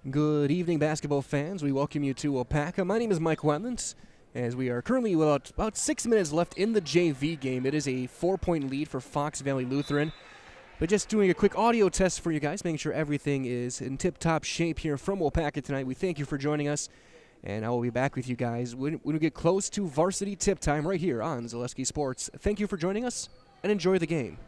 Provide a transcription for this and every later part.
Good evening, basketball fans. We welcome you to Waupaca. My name is Mike Wetlands, as we are currently about 6 minutes left in the JV game. It is a 4-point lead for Fox Valley Lutheran. But just doing a quick audio test for you guys, making sure everything is in tip-top shape here from Waupaca tonight. We thank you for joining us, and I will be back with you guys when we get close to varsity tip time right here on Zaleski Sports. Thank you for joining us, and enjoy the game.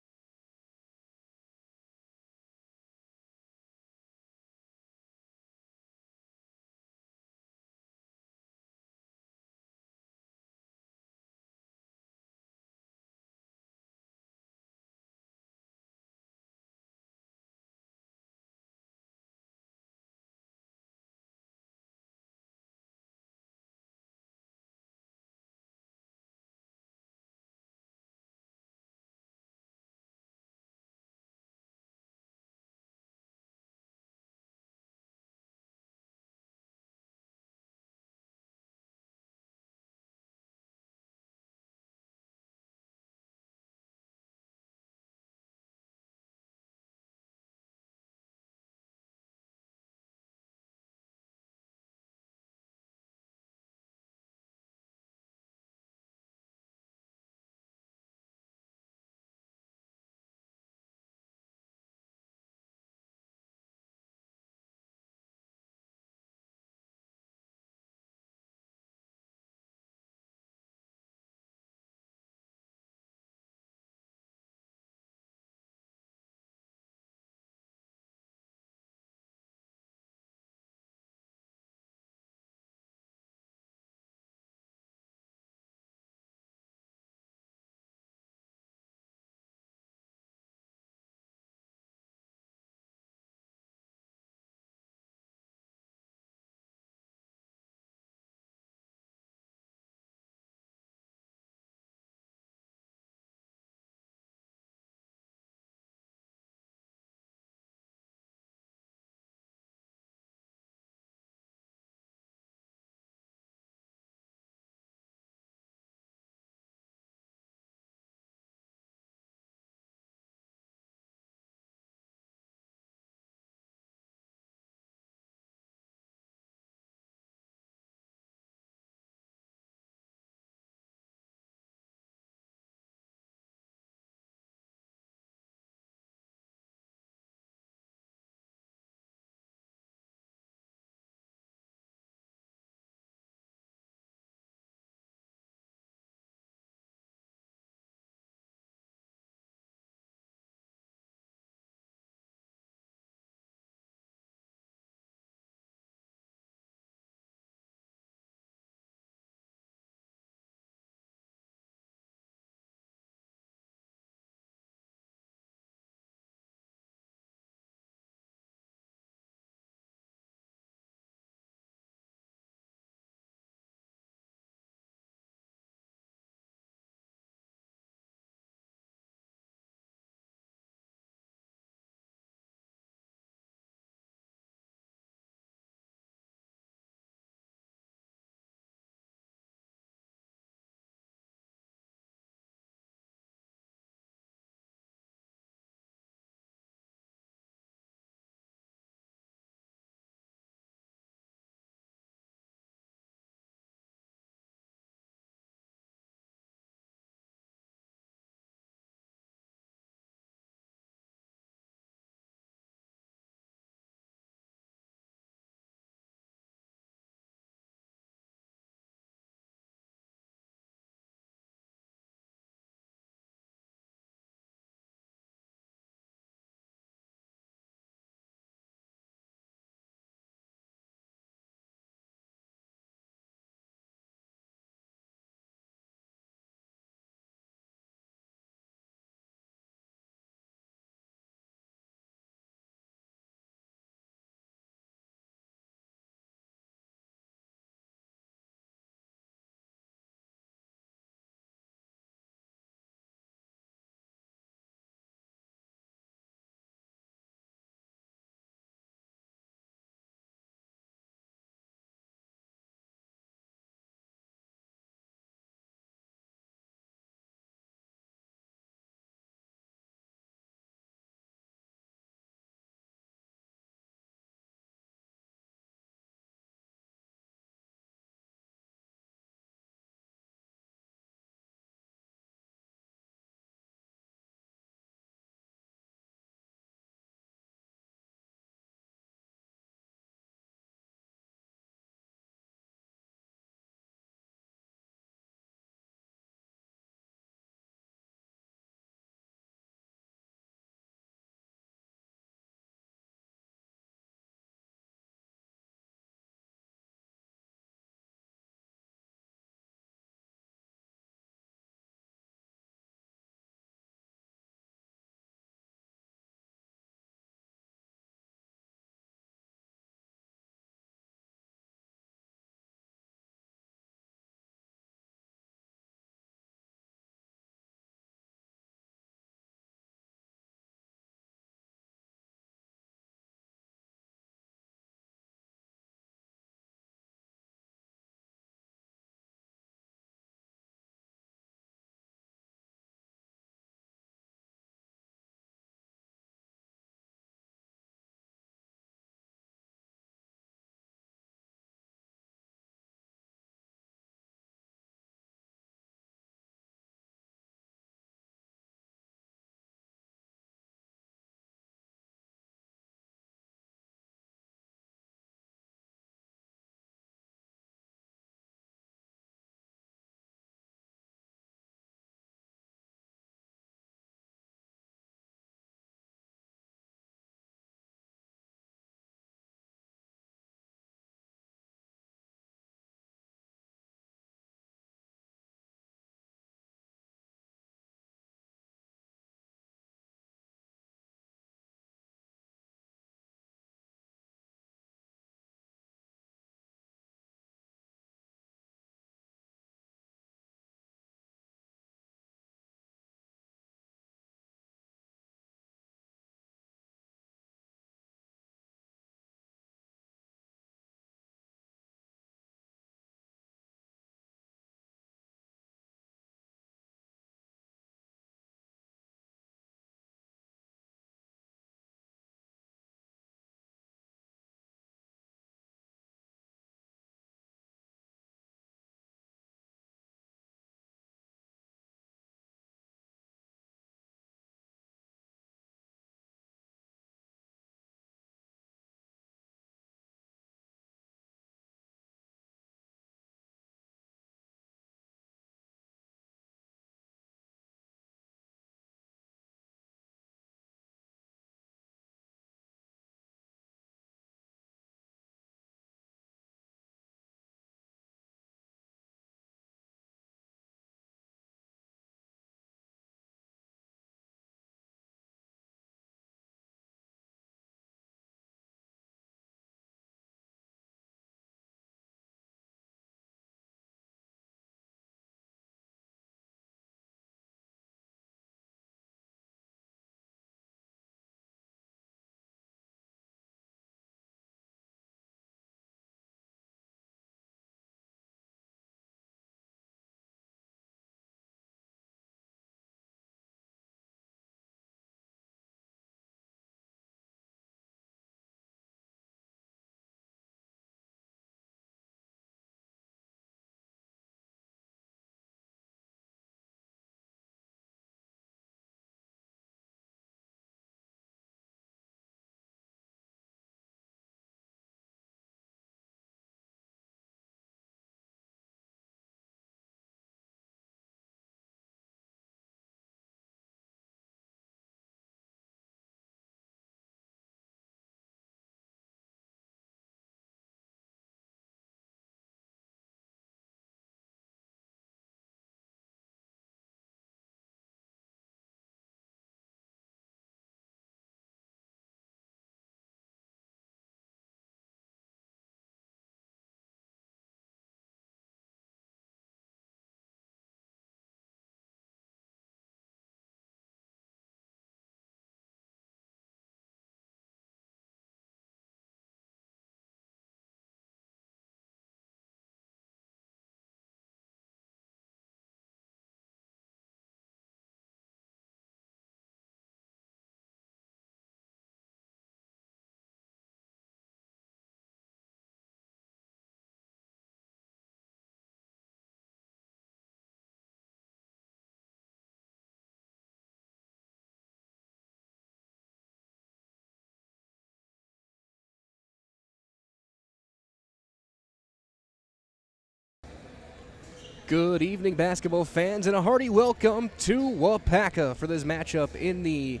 Good evening, basketball fans, and a hearty welcome to Waupaca for this matchup in the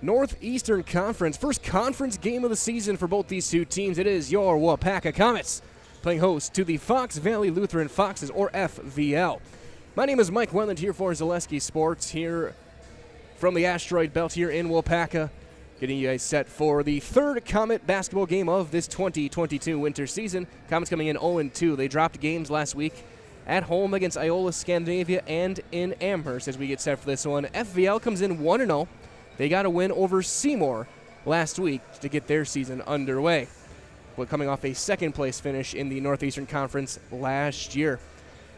Northeastern Conference. First conference game of the season for both these two teams. It is your Waupaca Comets playing host to the Fox Valley Lutheran Foxes, or FVL. My name is Mike Welland here for Zaleski Sports here from the Asteroid Belt here in Waupaca, getting you guys set for the third Comet basketball game of this 2022 winter season. Comets coming in 0-2. They dropped games last week at home against Iola Scandinavia and in Amherst as we get set for this one. FVL comes in 1-0. They got a win over Seymour last week to get their season underway, but coming off a second-place finish in the Northeastern Conference last year.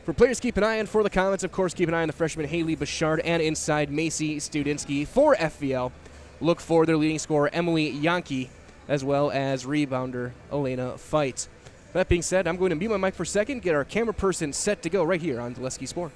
For players to keep an eye on for the Comets, of course, keep an eye on the freshman Haley Bouchard and inside Macy Studinsky. For FVL, look for their leading scorer Emily Yankee, as well as rebounder Elena Fight. That being said, I'm going to mute my mic for a second, get our camera person set to go right here on Zaleski Sports.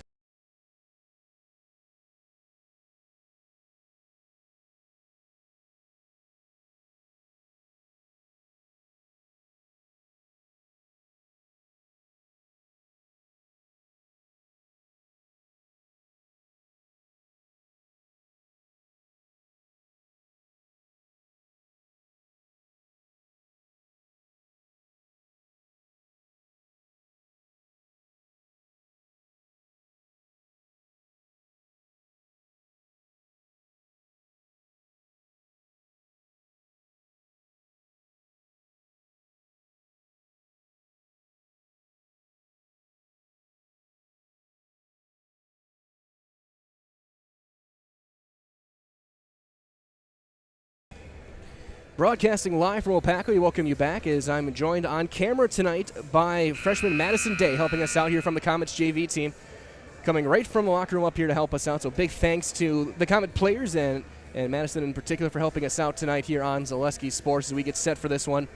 Broadcasting live from Waupaca, we welcome you back as I'm joined on camera tonight by freshman Madison Day, helping us out here from the Comets JV team, coming right from the locker room up here to help us out. So big thanks to the Comet players and Madison in particular for helping us out tonight here on Zaleski Sports as we get set for this one.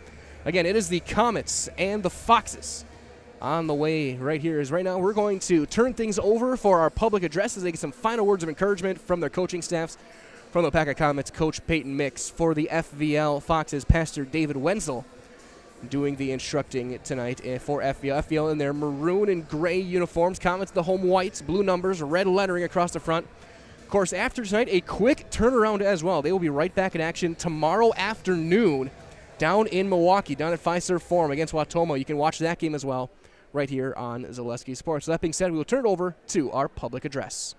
Again, it is the Comets and the Foxes on the way right here. As right now we're going to turn things over for our public address as they get some final words of encouragement from their coaching staffs. From the Waupaca Comets, Coach Peyton Mix. For the FVL Foxes, Pastor David Wenzel doing the instructing tonight for FVL. FVL in their maroon and gray uniforms. Comets, the home whites, blue numbers, red lettering across the front. Of course, after tonight, a quick turnaround as well. They will be right back in action tomorrow afternoon down in Milwaukee, down at Fiserv Forum against Wautoma. You can watch that game as well right here on Zaleski Sports. So that being said, we will turn it over to our public address.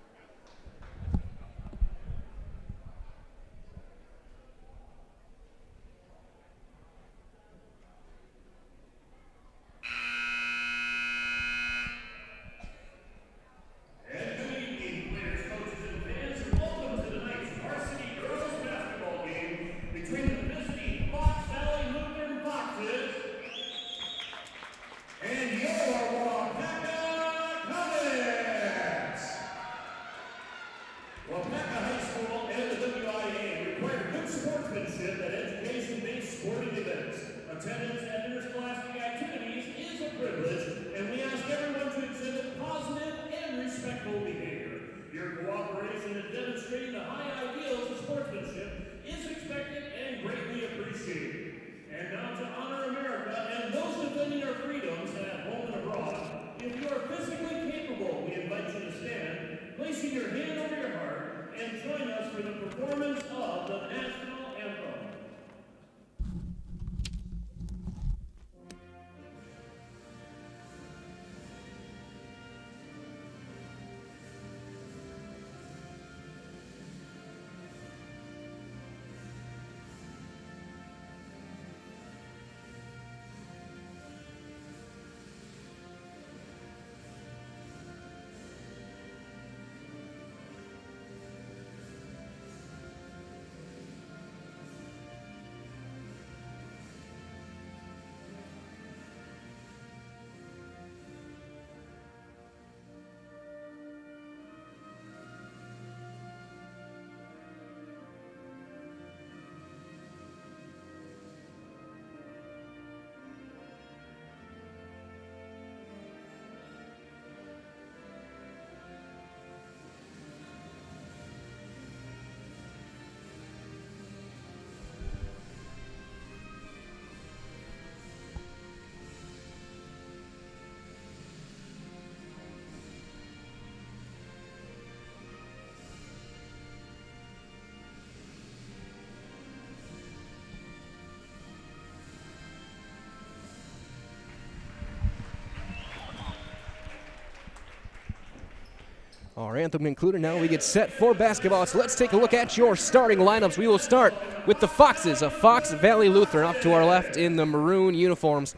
Our anthem concluded. Now we get set for basketball. So let's take a look at your starting lineups. We will start with the Foxes of Fox Valley Lutheran. Up to our left in the maroon uniforms,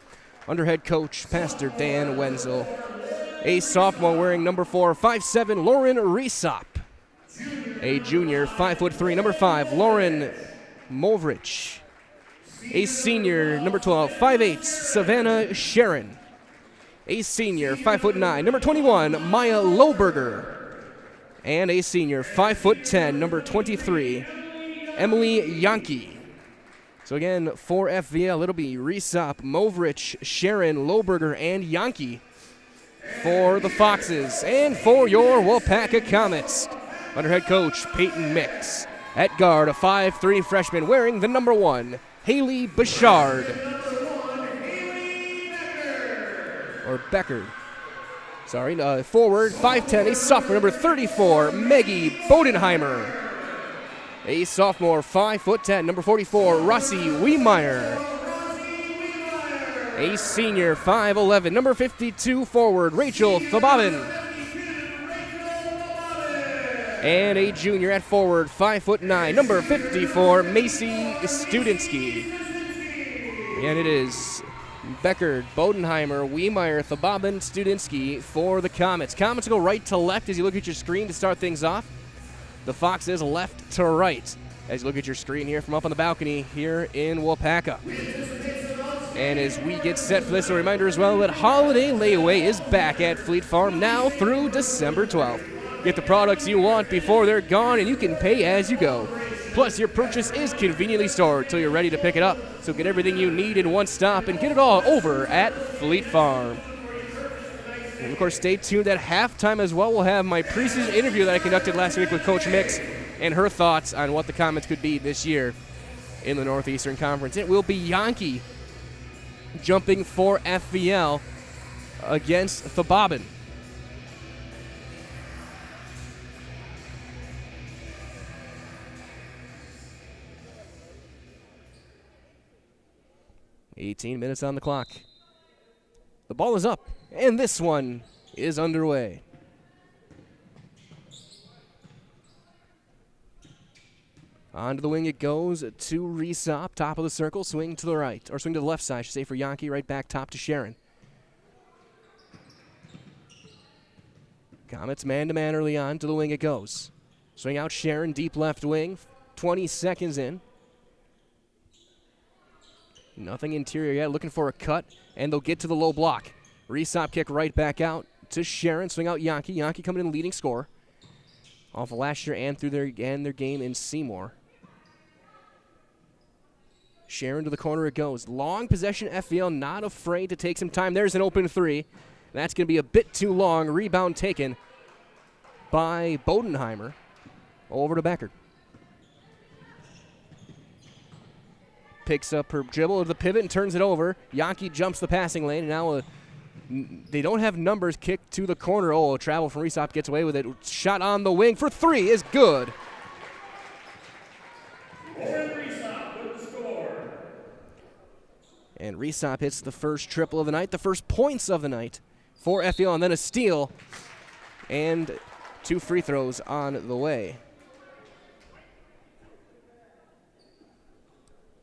under head coach Pastor Dan Wenzel. A sophomore wearing number 4, 5'7", Lauren Resop. A junior, 5'3", number 5, Lauren Movrich. A senior, number 12, 5'8", Savannah Sharon. A senior, 5'9", number 21, Maya Lohberger. And a senior, 5'10", number 23, Emily Yankee. So again, for FVL, it'll be Resop, Movrich, Sharon, Lohberger, and Yankee for the Foxes. And for your Waupaca Comets, under head coach Peyton Mix. At guard, a 5'3" freshman wearing the number 1, Haley Bouchard. Or Beckard. Sorry, forward, 5'10", a sophomore, number 34, Maggie Bodenheimer. A sophomore, 5'10", number 44, Rossi Wiemeyer. A senior, 5'11", number 52, forward, Rachel Thababin. And a junior at forward, 5'9", number 54, Macy Studinsky. And it is Beckard, Bodenheimer, Wiemeyer, Thababin, Studinsky for the Comets. Comets go right to left as you look at your screen to start things off. The Foxes left to right as you look at your screen here from up on the balcony here in Waupaca. And as we get set for this, a reminder as well that Holiday Layaway is back at Fleet Farm now through December 12th. Get the products you want before they're gone, and you can pay as you go. Plus, your purchase is conveniently stored till you're ready to pick it up. So get everything you need in one stop and get it all over at Fleet Farm. And of course, stay tuned at halftime as well. We'll have my preseason interview that I conducted last week with Coach Mix and her thoughts on what the Comets could be this year in the Northeastern Conference. It will be Yankee jumping for FVL against Thababin. $18 minutes on the clock. The ball is up, and this one is underway. Onto the wing it goes to Resop, top of the circle, swing to the right, or swing to the left side, I should say, for Yankee, right back top to Sharon. Comets man-to-man early on, to the wing it goes. Swing out Sharon, deep left wing, 20 seconds in. Nothing interior yet, looking for a cut, and they'll get to the low block. Resop kick right back out to Sharon, swing out Yankee. Yankee coming in leading scorer. Off of last year and through their game in Seymour. Sharon to the corner it goes. Long possession, FVL not afraid to take some time. There's an open three. That's going to be a bit too long. Rebound taken by Bodenheimer. Over to Beckard. Picks up her dribble to the pivot and turns it over. Yankee jumps the passing lane. And now they don't have numbers. Kick to the corner. Oh, travel from Resop gets away with it. Shot on the wing for three is good. And Resop hits the first triple of the night, the first points of the night for FEL, and then a steal and 2 free throws on the way.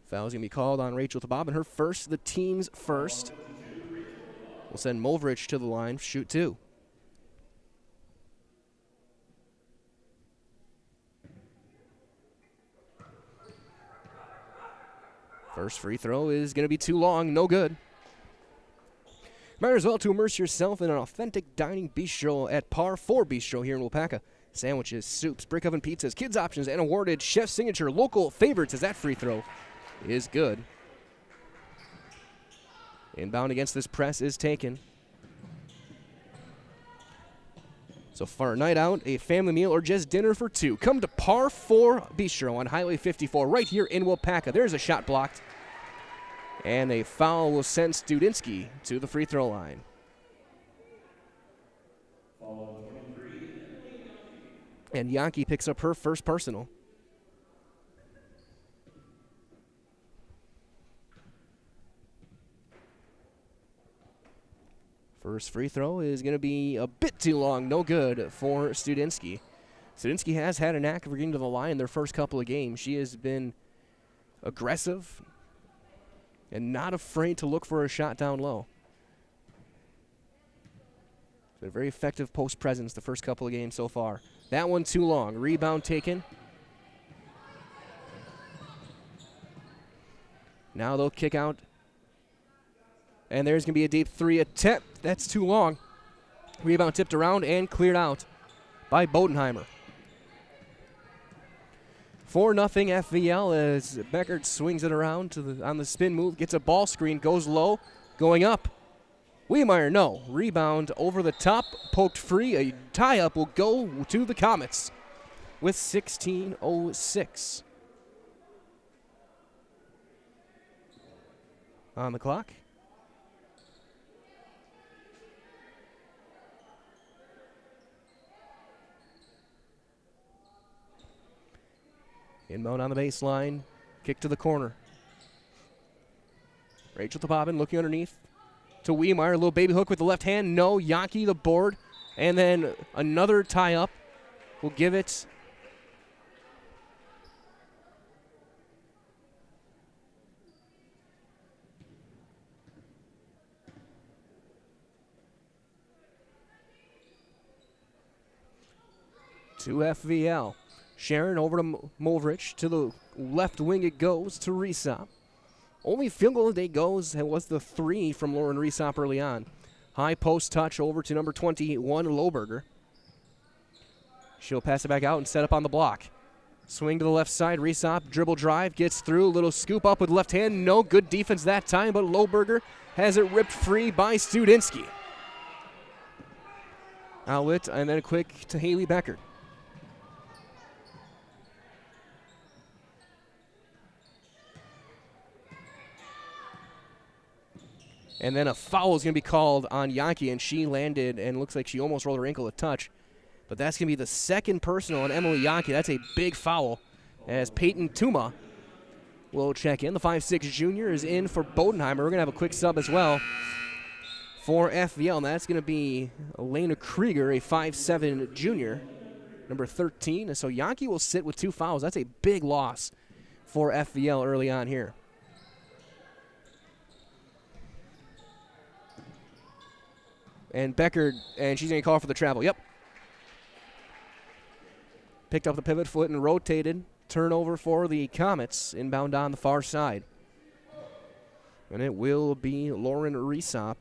Foul's going to be called on Rachel Thababin, her first, the team's first. We'll send Movrich to the line, shoot 2. First free throw is going to be too long, no good. Might as well to immerse yourself in an authentic dining bistro at Par 4 Bistro here in Waupaca. Sandwiches, soups, brick oven pizzas, kids options, and awarded chef signature local favorites as that free throw is good. Inbound against this press is taken. So for a night out, a family meal, or just dinner for 2, come to Par 4 Bistro on Highway 54 right here in Waupaca. There's a shot blocked. And a foul will send Studinsky to the free throw line. And Yankee picks up her first personal. First free throw is going to be a bit too long. No good for Studinsky. Studinsky has had a knack of getting to the line their first couple of games. She has been aggressive and not afraid to look for a shot down low. It's been a very effective post presence the first couple of games so far. That one too long. Rebound taken. Now they'll kick out. And there's going to be a deep three attempt. That's too long. Rebound tipped around and cleared out by Bodenheimer. 4-0 FVL as Beckert swings it around on the spin move, gets a ball screen, goes low, going up. Wiemeyer, no. Rebound over the top, poked free. A tie-up will go to the Comets with 16:06 on the clock. Inbound on the baseline. Kick to the corner. Rachel Topopin looking underneath to Wiemeyer. A little baby hook with the left hand. No. Yankee the board. And then another tie-up. Will give it to FVL. Sharon over to Movrich. To the left wing it goes to Resop. Only field goal of the day goes was the 3 from Lauren Resop early on. High post touch over to number 21, Lohberger. She'll pass it back out and set up on the block. Swing to the left side. Resop dribble drive. Gets through. Little scoop up with left hand. No good defense that time, but Lohberger has it ripped free by Studinsky. Outlet and then quick to Haley Beckert. And then a foul is going to be called on Yankee, and she landed and looks like she almost rolled her ankle a touch. But that's going to be the second personal on Emily Yankee. That's a big foul as Peyton Tuma will check in. The 5'6" junior is in for Bodenheimer. We're going to have a quick sub as well for FVL, and that's going to be Elena Krieger, a 5'7" junior, number 13. So Yankee will sit with 2 fouls. That's a big loss for FVL early on here. And Beckert, and she's going to call for the travel. Yep. Picked up the pivot foot and rotated. Turnover for the Comets, inbound on the far side. And it will be Lauren Resop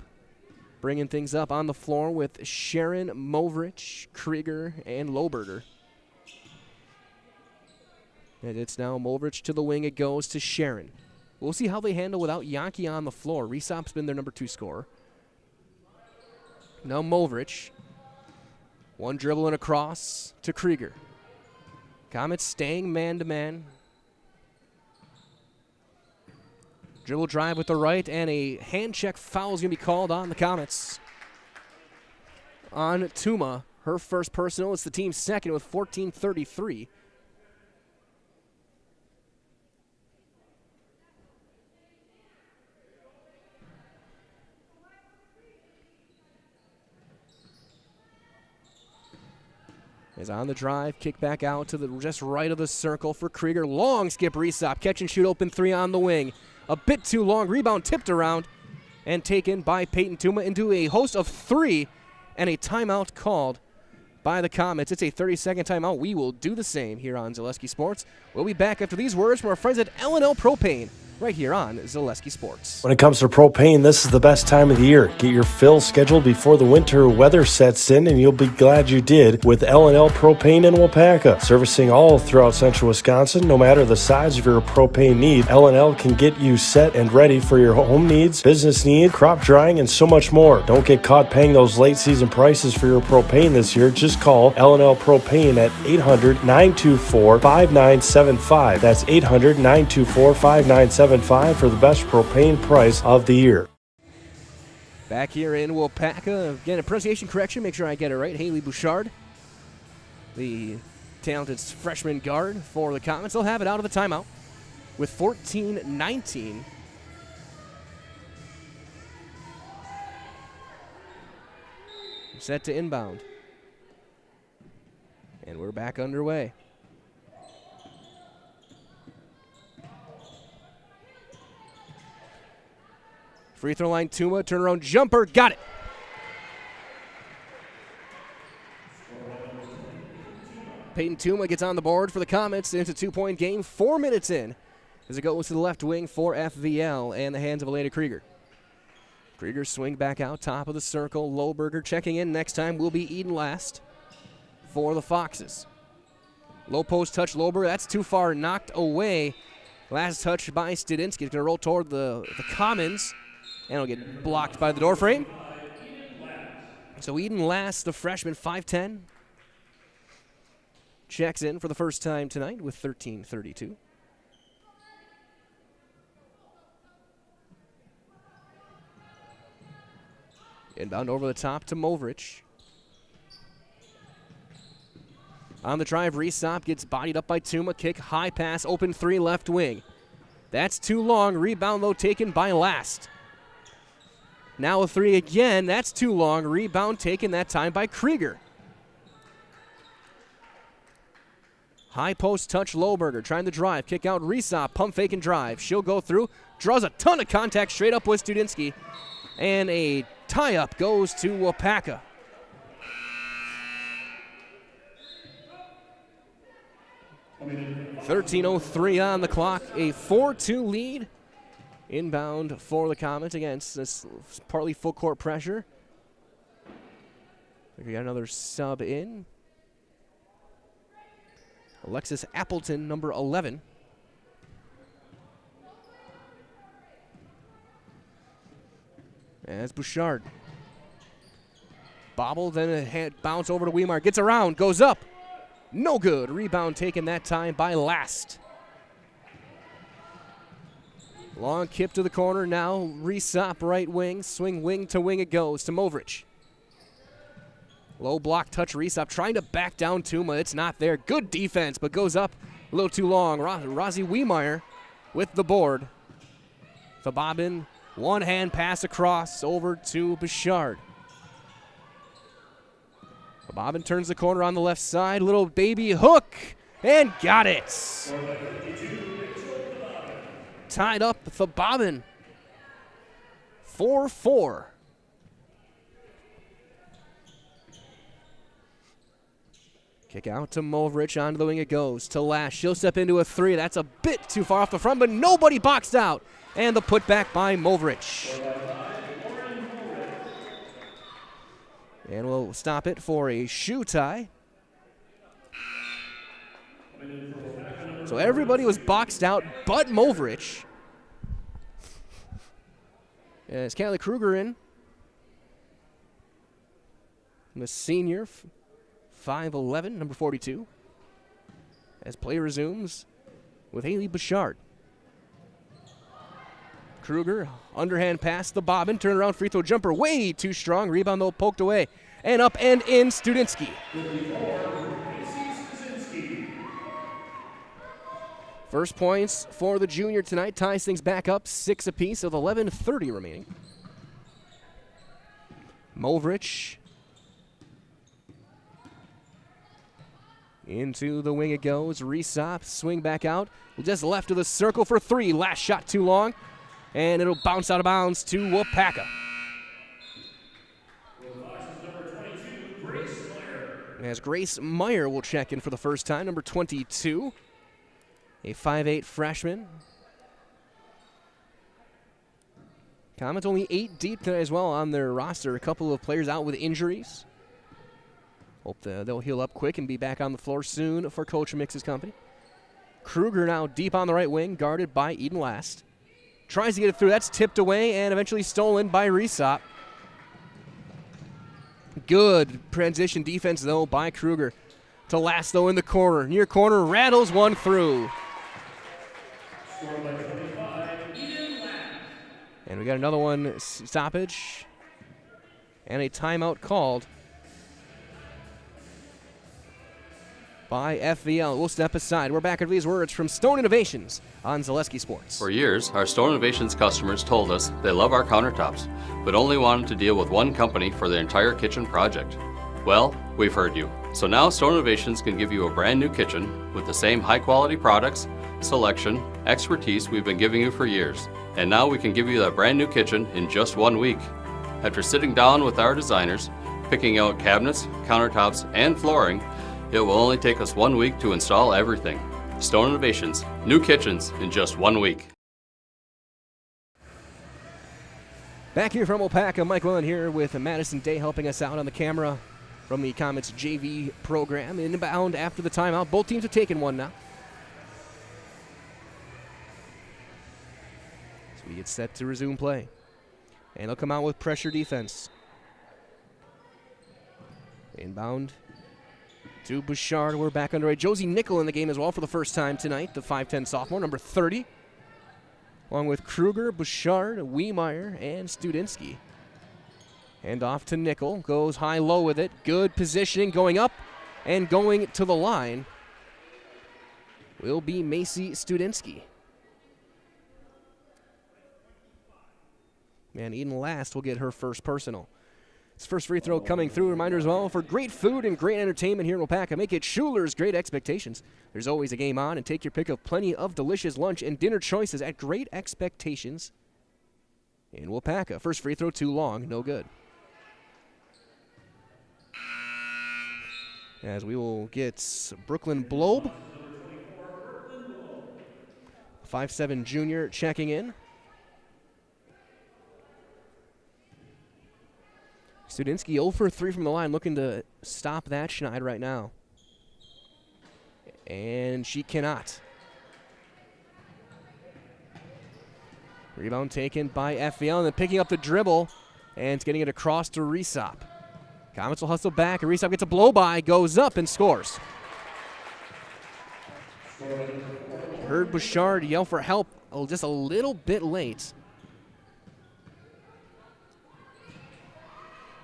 bringing things up on the floor with Sharon, Movrich, Krieger, and Lohberger. And it's now Movrich to the wing. It goes to Sharon. We'll see how they handle without Yankee on the floor. Resop's been their number 2 scorer. Now Movrich. One dribble and a cross to Krieger. Comets staying man-to-man. Dribble drive with the right, and a hand check foul is going to be called on the Comets. On Tuma, her first personal. It's the team's second with 14:33. Is on the drive, kick back out to the just right of the circle for Krieger. Long skip Resop, catch and shoot open 3 on the wing. A bit too long, rebound tipped around and taken by Peyton Tuma into a host of 3 and a timeout called by the Comets. It's a 30-second timeout. We will do the same here on Zaleski Sports. We'll be back after these words from our friends at L&L Propane right here on Zaleski Sports. When it comes to propane, this is the best time of the year. Get your fill scheduled before the winter weather sets in, and you'll be glad you did with L&L Propane in Waupaca. Servicing all throughout central Wisconsin, no matter the size of your propane need, L&L can get you set and ready for your home needs, business needs, crop drying, and so much more. Don't get caught paying those late season prices for your propane this year. Just call L&L Propane at 800-924-5975. That's 800-924-5975 for the best propane price of the year. Back here in Waupaca, again, a pronunciation correction, make sure I get it right. Haley Bouchard, the talented freshman guard for the Comets. They'll have it out of the timeout with 14-19. set to inbound. And we're back underway. Free throw line, Tuma, turnaround jumper, got it. Peyton Tuma gets on the board for the Comets. It's a 2-point game, 4 minutes in, as it goes to the left wing for FVL and the hands of Elena Krieger. Krieger swing back out, top of the circle. Lohberger checking in. Next time will be Eden Last for the Foxes. Low post touch, Lohberger. That's too far, knocked away. Last touch by Studinsky. It's going to roll toward the Commons, and it'll get blocked by the door frame. So Eden Last, the freshman, 5'10", checks in for the first time tonight with 13:32. Inbound over the top to Movrich. On the drive, Resop gets bodied up by Tuma. Kick, high pass, open three, left wing. That's too long. Rebound, though, taken by Last. Now a three again. That's too long. Rebound taken that time by Krieger. High post touch, Lohberger trying to drive. Kick out, Resop, pump fake and drive. She'll go through. Draws a ton of contact straight up with Studinsky. And a tie-up goes to Waupaca. .13:03 on the clock. A 4-2 lead. Inbound for the Comets against this partly full court pressure. We got another sub in. Alexis Appleton, number 11. As Bouchard. Bobble, then a hand bounce over to Weimar. Gets around, goes up. No good. Rebound taken that time by Last. Long kip to the corner now. Resop right wing. Swing wing to wing it goes to Movrich. Low block touch, Resop trying to back down Tuma. It's not there. Good defense, but goes up a little too long. Rosie Weimar with the board. The bobbin. One hand pass across over to Bouchard. Bobbin turns the corner on the left side. Little baby hook. And got it. Tied up the bobbin. 4-4. Kick out to Movrich. Onto the wing it goes to Lash. She'll step into a three. That's a bit too far off the front, but nobody boxed out. And the putback by Movrich. And we'll stop it for a shoe tie. So everybody was boxed out but Movrich. As Callie Kruger in. The senior, 5'11", number 42. As play resumes with Haley Bouchard. Kruger, underhand pass, the bobbin, turnaround free throw jumper, way too strong. Rebound, though, poked away. And up and in, Studinsky. First points for the junior tonight. Ties things back up, 6 apiece with 11:30 remaining. Movrich. Into the wing it goes. Resop, swing back out. Just left of the circle for three. Last shot too long. And it'll bounce out of bounds to Waupaca. As Grace Meyer will check in for the first time, number 22. A 5'8" freshman. Comets only 8 deep tonight as well on their roster. A couple of players out with injuries. Hope they'll heal up quick and be back on the floor soon for Coach Mix's company. Kruger now deep on the right wing, guarded by Eden Last. Tries to get it through. That's tipped away and eventually stolen by Resop. Good transition defense, though, by Kruger. To Last, though, in the corner. Near corner, rattles one through. And we got another one, stoppage. And a timeout called. by FVL. We'll step aside. We're back after these words from Stone Innovations on Zaleski Sports. For years, our Stone Innovations customers told us they love our countertops, but only wanted to deal with one company for their entire kitchen project. Well, we've heard you. So now Stone Innovations can give you a brand new kitchen with the same high quality products, selection, expertise we've been giving you for years. And now we can give you that brand new kitchen in just 1 week. After sitting down with our designers, picking out cabinets, countertops, and flooring, it will only take us 1 week to install everything. Stone Innovations, new kitchens in just 1 week. Back here from Waupaca, Mike Willen here with Madison Day helping us out on the camera from the Comets JV program. Inbound after the timeout. Both teams have taken one now. So we get set to resume play. And they'll come out with pressure defense. Inbound to Bouchard. We're back underway. Josie Nickel in the game as well for the first time tonight, the 5'10 sophomore, number 30. Along with Kruger, Bouchard, Wiemeyer, and Studinsky. And off to Nickel. Goes high-low with it. Good positioning going up and going to the line will be Macy Studinsky. And Eden Last will get her first personal. His first free throw coming through. Reminder as well, for great food and great entertainment here in Waupaca, make it Schuler's Great Expectations. There's always a game on, and take your pick of plenty of delicious lunch and dinner choices at Great Expectations in Waupaca. First free throw too long, no good. As we will get Brooklyn Blobe, 5'7" junior, checking in. Studinsky 0 for 3 from the line, looking to stop that Schneid right now. And she cannot. Rebound taken by FVL, and then picking up the dribble, and it's getting it across to Resop. Comets will hustle back, and Resop gets a blow-by, goes up, and scores. Heard Bouchard yell for help just a little bit late.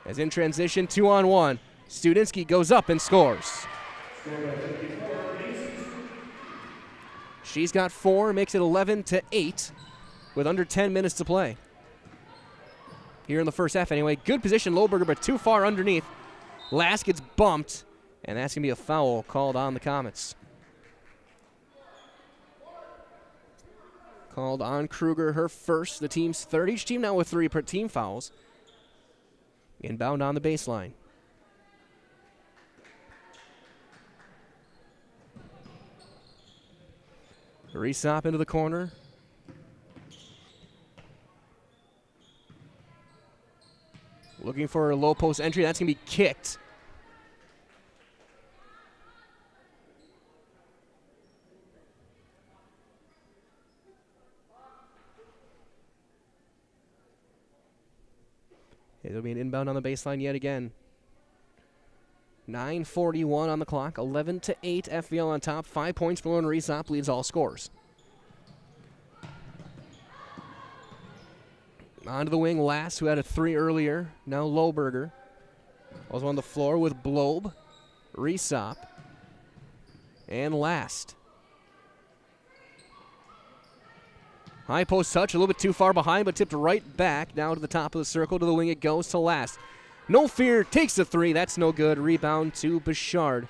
As in transition, 2-on-1. Studinsky goes up and scores. She's got 4, makes it 11-8 with under 10 minutes to play. Here in the first half anyway. Good position, Lohberger, but too far underneath. Last gets bumped, and that's going to be a foul called on the Comets. Called on Kruger, her first, the team's third. Each team now with 3 per team fouls. Inbound on the baseline. Resop into the corner. Looking for a low post entry. That's going to be kicked. It'll be an inbound on the baseline yet again. 9:41 on the clock. 11-8 FVL on top. 5 points for Lauren Resop, leads all scores. Onto the wing, Lass, who had a 3 earlier. Now Lohberger. Also on the floor with Blobe, Resop, and Last. High post touch, a little bit too far behind, but tipped right back. Now to the top of the circle, to the wing it goes to Last. No fear, takes the 3, that's no good. Rebound to Bouchard.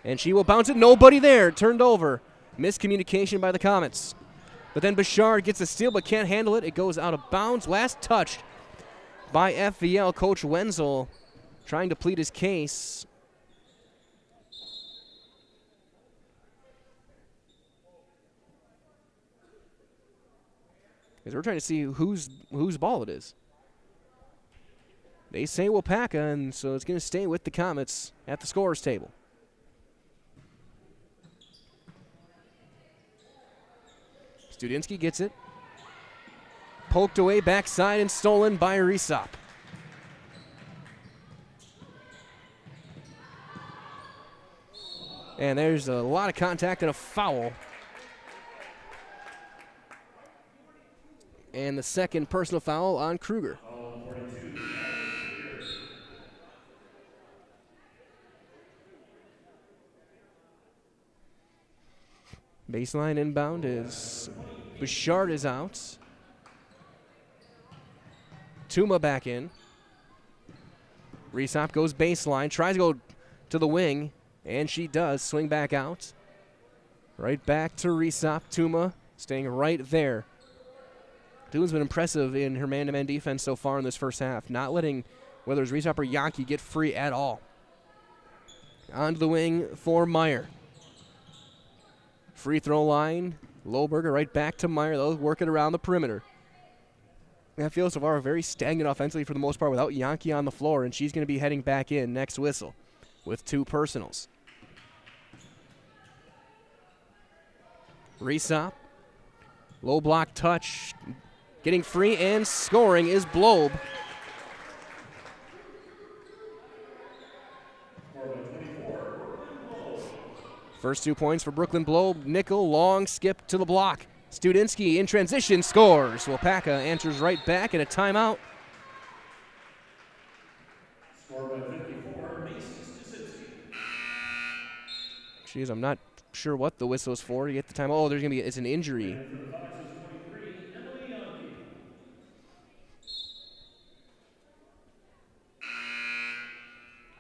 And she will bounce it, nobody there, turned over. Miscommunication by the Comets. But then Bouchard gets a steal but can't handle it. It goes out of bounds. Last touched by FVL. Coach Wenzel trying to plead his case. Because we're trying to see whose ball it is. They say Waupaca, and so it's going to stay with the Comets at the scorer's table. Studinsky gets it. Poked away, backside, and stolen by Resop. And there's a lot of contact and a foul. And the second personal foul on Kruger. Baseline inbound is Bouchard is out. Tuma back in. Resop goes baseline, tries to go to the wing, and she does. Swing back out. Right back to Resop. Tuma staying right there. Tuma's been impressive in her man-to-man defense so far in this first half, not letting whether it's Resop or Yankee get free at all. Onto the wing for Meyer. Free throw line. Lohberger right back to Meyer. They'll work it around the perimeter. That feels so far very stagnant offensively for the most part without Yankee on the floor, and she's going to be heading back in next whistle with 2 personals. Resop. Low block touch. Getting free and scoring is Blob. First 2 points for Brooklyn Blob. Nickel, long skip to the block. Studinsky in transition scores. Waupaca answers right back at a timeout. Jeez, I'm not sure what the whistle is for to get the time. Oh, there's going to be, it's an injury.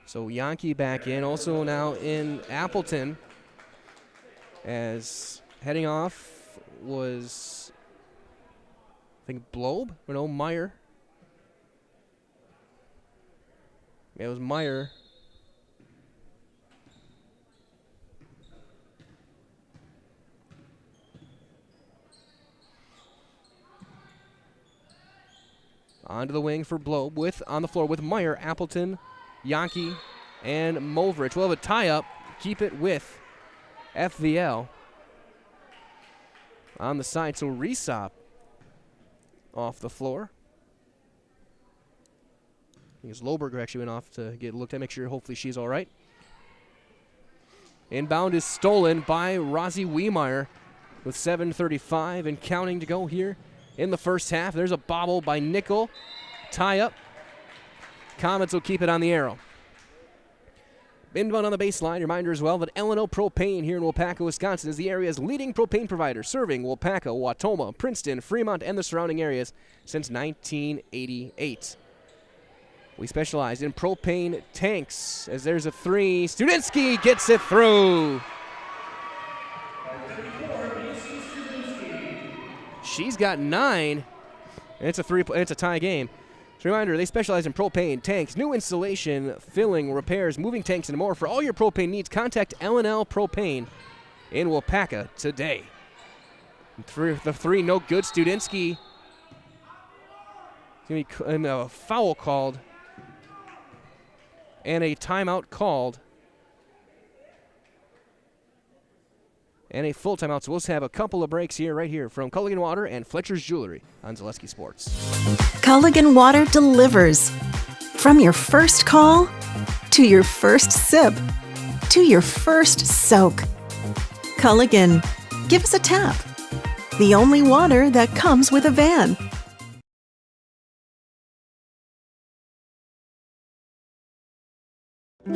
So Yankee back in. Also now in Appleton, as heading off was, I think, Blob? Or no, Meyer. Yeah, it was Meyer. Onto the wing for Blob with on the floor with Meyer, Appleton, Yankee, and Mulvrich. We'll have a tie-up. Keep it with FVL. On the side, so Resop off the floor. I think Lohberger actually went off to get looked at, make sure hopefully she's all right. Inbound is stolen by Rosie Wiemeyer with 7:35 and counting to go here in the first half. There's a bobble by Nickel. Tie up. Comets will keep it on the arrow. Inbound on the baseline. Reminder as well that L&O Propane here in Waupaca, Wisconsin is the area's leading propane provider, serving Waupaca, Wautoma, Princeton, Fremont, and the surrounding areas since 1988. We specialize in propane tanks. As there's a 3, Studinsky gets it through. She's got 9. And it's a 3. It's a tie game. So reminder, they specialize in propane tanks, new installation, filling, repairs, moving tanks, and more. For all your propane needs, contact L&L Propane in Waupaca today. The 3, no good. Studinsky. Going to be a foul called and a timeout called. And a full timeout. So we'll have a couple of breaks here, right here, from Culligan Water and Fletcher's Jewelry on Zaleski Sports. Culligan Water delivers. From your first call, to your first sip, to your first soak. Culligan, give us a tap. The only water that comes with a van.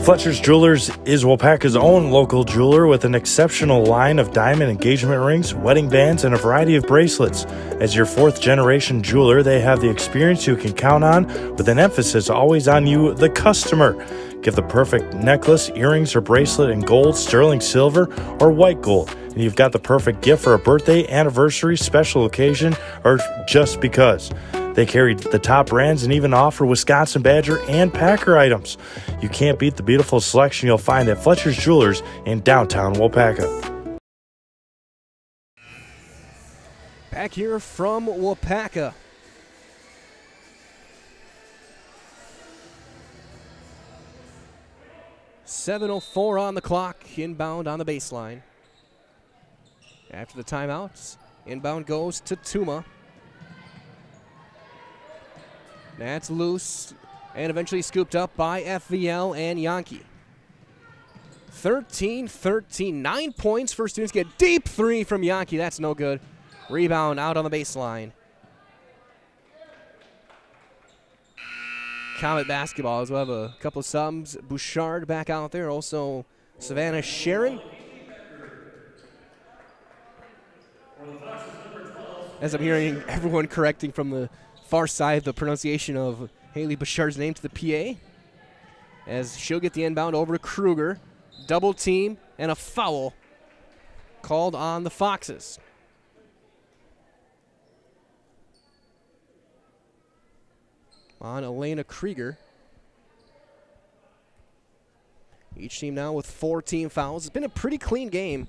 Fletcher's Jewelers is Waupaca's own local jeweler with an exceptional line of diamond engagement rings, wedding bands, and a variety of bracelets. As your 4th-generation jeweler, they have the experience you can count on, with an emphasis always on you, the customer. Get the perfect necklace, earrings, or bracelet in gold, sterling silver, or white gold. And you've got the perfect gift for a birthday, anniversary, special occasion, or just because. They carry the top brands and even offer Wisconsin Badger and Packer items. You can't beat the beautiful selection you'll find at Fletcher's Jewelers in downtown Waupaca. Back here from Waupaca. .704 on the clock, inbound on the baseline. After the timeouts, inbound goes to Tuma. That's loose and eventually scooped up by FVL and Yankee. 13-13, 9 points for Students. Get deep 3 from Yankee. That's no good. Rebound out on the baseline. Comet basketball as well. Have a couple of subs. Bouchard back out there. Also Savannah Sharon. As I'm hearing everyone correcting from the far side the pronunciation of Haley Bouchard's name to the PA. As she'll get the inbound over to Kruger. Double team and a foul called on the Foxes. On Elena Krieger. Each team now with 4 team fouls. It's been a pretty clean game.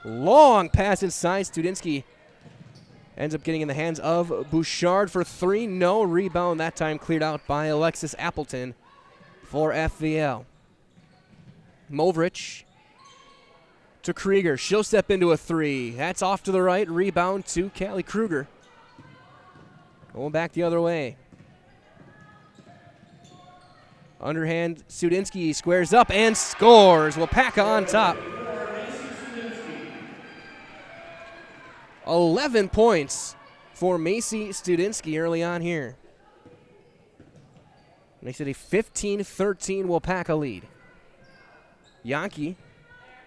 Long pass inside. Studinsky ends up getting in the hands of Bouchard for 3. No rebound that time, cleared out by Alexis Appleton for FVL. Movrich to Krieger. She'll step into a 3. That's off to the right. Rebound to Callie Kruger. Going back the other way. Underhand, Studinsky squares up and scores. Waupaca on top. 11 points for Macy Studinsky early on here. Makes it a 15-13 Waupaca lead. Yankee,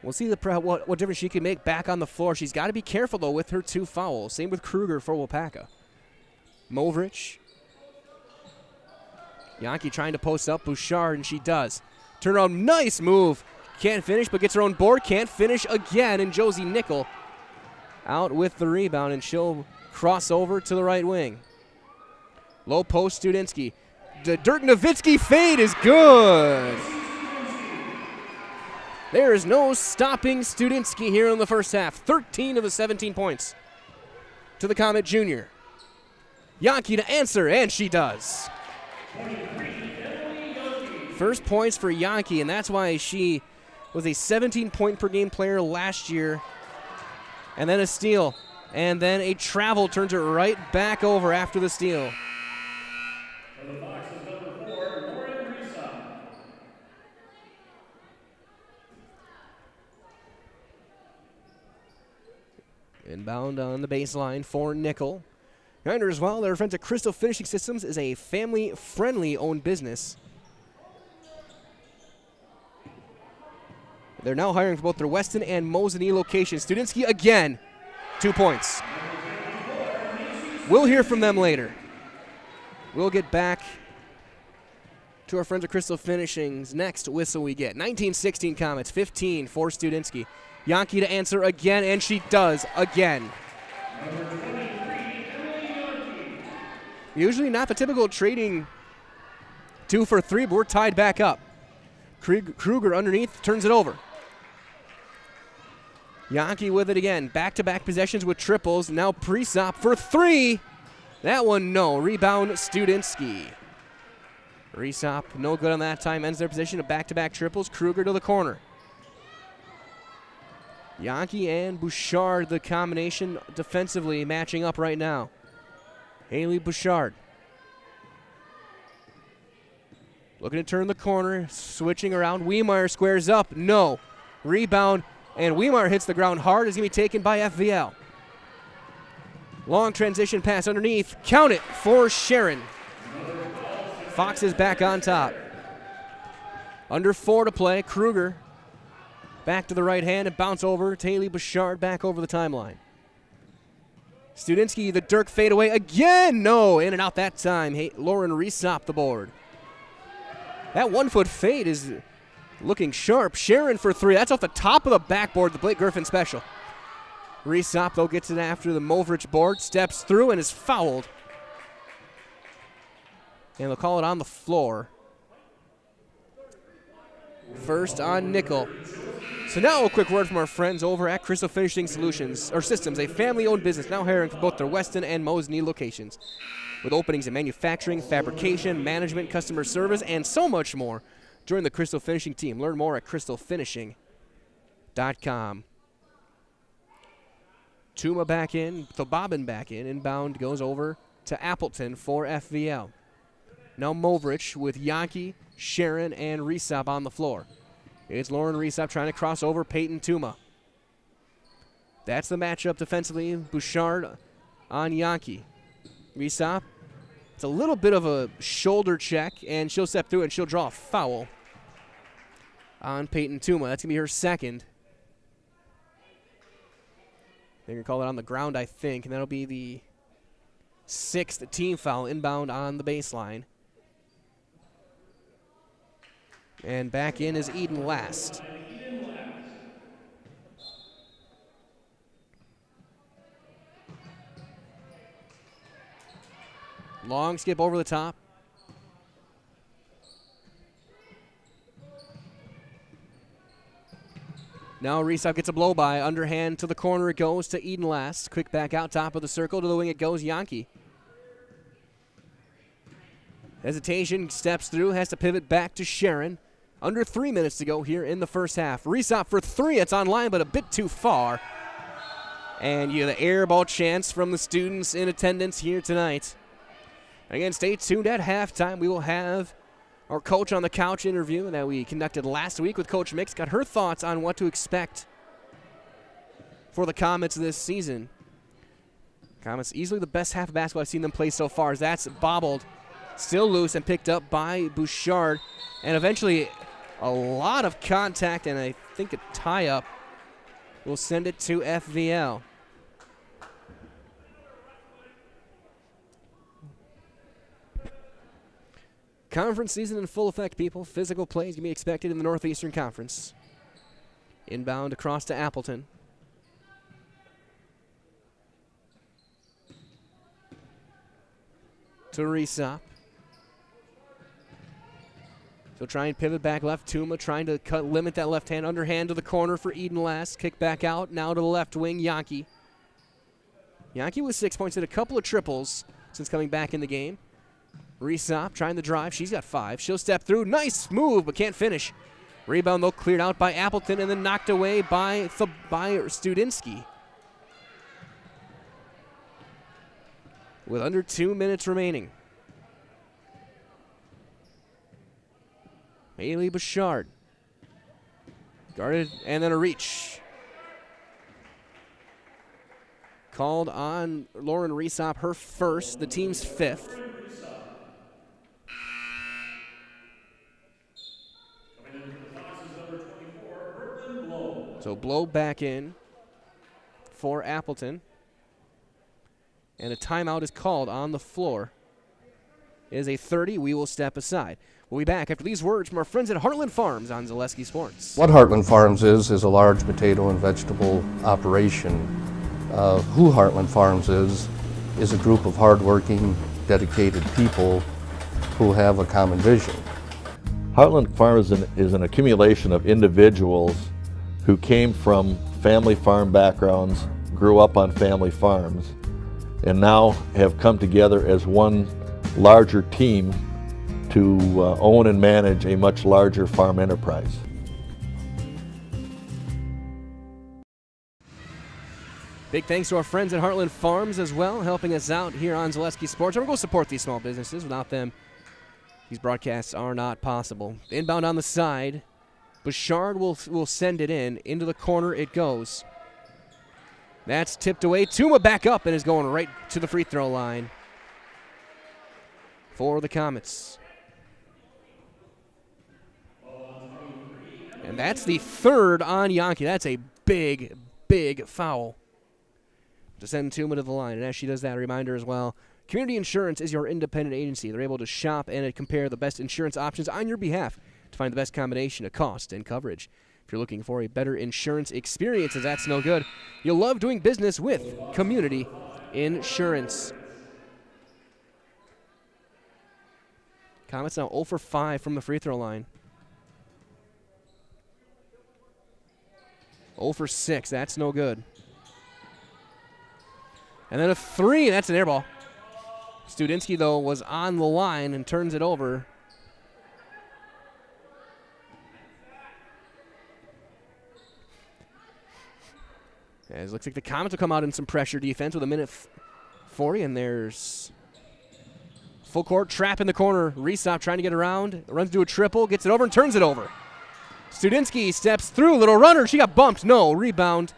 we'll see what difference she can make back on the floor. She's got to be careful, though, with her 2 fouls. Same with Kruger for Waupaca. Movrich. Yankee trying to post up Bouchard, and she does. Turnaround, nice move. Can't finish, but gets her own board. Can't finish again, and Josie Nickel out with the rebound, and she'll cross over to the right wing. Low post, Studinsky. The Dirk Nowitzki fade is good. There is no stopping Studinsky here in the first half. 13 of the 17 points to the Comet Junior. Yankee to answer, and she does. First points for Yankee, and that's why she was a 17-point-per-game player last year. And then a steal, and then a travel turns it right back over after the steal. Inbound on the baseline for Nickel. Reminder as well, their friends at Crystal Finishing Systems is a family-friendly owned business. They're now hiring for both their Weston and Mosinee locations. Studinsky again, 2 points. We'll hear from them later. We'll get back to our friends at Crystal Finishing's next whistle we get. 19-16 Comets, 15 for Studinsky. Yankee to answer again, and she does again. Usually not the typical trading 2 for 3, but we're tied back up. Kruger underneath, turns it over. Yankee with it again. Back-to-back possessions with triples. Now Presop for 3. That one, no. Rebound, Studinsky. Presop, no good on that time. Ends their position of back-to-back triples. Kruger to the corner. Yankee and Bouchard, the combination defensively matching up right now. Haley Bouchard. Looking to turn the corner, switching around. Wiemeyer squares up, no. Rebound, and Wiemeyer hits the ground hard. Is going to be taken by FVL. Long transition pass underneath. Count it for Sharon. Fox is back on top. Under 4 to play. Kruger back to the right hand and bounce over. Haley Bouchard back over the timeline. Studinsky, the Dirk fadeaway again. No, in and out that time. Lauren Resop the board. That 1-foot fade is looking sharp. Sharon for 3. That's off the top of the backboard, the Blake Griffin special. Resop, though, gets it after the Movrich board, steps through and is fouled. And they'll call it on the floor. First on Nickel. So now a quick word from our friends over at Crystal Finishing Solutions, or Systems, a family-owned business now hiring for both their Weston and Mosinee locations. With openings in manufacturing, fabrication, management, customer service, and so much more. Join the Crystal Finishing team. Learn more at crystalfinishing.com. Tuma back in, Bobbin back in. Inbound goes over to Appleton for FVL. Now Movrich with Yankee, Sharon, and Resop on the floor. It's Lauren Resop trying to cross over Peyton Tuma. That's the matchup defensively. Bouchard on Yankee. Resop, it's a little bit of a shoulder check, and she'll step through and she'll draw a foul on Peyton Tuma. That's going to be her second. They're going to call it on the ground, I think, and that'll be the 6th team foul inbound on the baseline. And back in is Eden Last. Long skip over the top. Now Resop gets a blow by. Underhand to the corner it goes to Eden Last. Quick back out top of the circle. To the wing it goes Yankee. Hesitation, steps through, has to pivot back to Sharon. Under 3 minutes to go here in the first half. Resop for 3. It's online, but a bit too far. And you have the air ball chance from the students in attendance here tonight. Again, stay tuned at halftime. We will have our Coach on the Couch interview that we conducted last week with Coach Mix. Got her thoughts on what to expect for the Comets this season. Comets easily the best half of basketball I've seen them play so far. As that's bobbled, still loose and picked up by Bouchard. And eventually a lot of contact and I think a tie-up will send it to FVL. Conference season in full effect, people. Physical plays can be expected in the Northeastern Conference. Inbound across to Appleton. To Resop. So try and pivot back left. Tuma trying to limit that left hand. Underhand to the corner for Eden Last. Kick back out. Now to the left wing, Yankee. Yankee with 6 points, hit a couple of triples since coming back in the game. Resop trying to drive. She's got 5. She'll step through. Nice move, but can't finish. Rebound, though, cleared out by Appleton and then knocked away by Studinsky. With under 2 minutes remaining. Haley Bouchard. Guarded, and then a reach. Called on Lauren Resop, her first, the team's 5th. So blow back in for Appleton. And a timeout is called on the floor. It is a 30. We will step aside. We'll be back after these words from our friends at Heartland Farms on Zaleski Sports. What Heartland Farms is a large potato and vegetable operation. Who Heartland Farms is a group of hardworking, dedicated people who have a common vision. Heartland Farms is an accumulation of individuals who came from family farm backgrounds, grew up on family farms, and now have come together as one larger team to own and manage a much larger farm enterprise. Big thanks to our friends at Heartland Farms as well, helping us out here on Zaleski Sports. And we're going to support these small businesses. Without them, these broadcasts are not possible. Inbound on the side. Bouchard will send it into the corner it goes. That's tipped away. Tuma back up and is going right to the free throw line for the Comets. And that's the 3rd on Yankee. That's a big, big foul to send Tuma to the line. And as she does that, a reminder as well, Community Insurance is your independent agency. They're able to shop and compare the best insurance options on your behalf to find the best combination of cost and coverage. If you're looking for a better insurance experience, as that's no good, you'll love doing business with Community Insurance. Comets now 0 for 5 from the free throw line. 0 for 6, that's no good. And then a 3, that's an air ball. Studinsky, though, was on the line and turns it over. As it looks like the Comets will come out in some pressure defense with a minute 40, and there's full court trap in the corner. Resop trying to get around, runs to a triple, gets it over and turns it over. Studinsky steps through, little runner, she got bumped, no, rebound.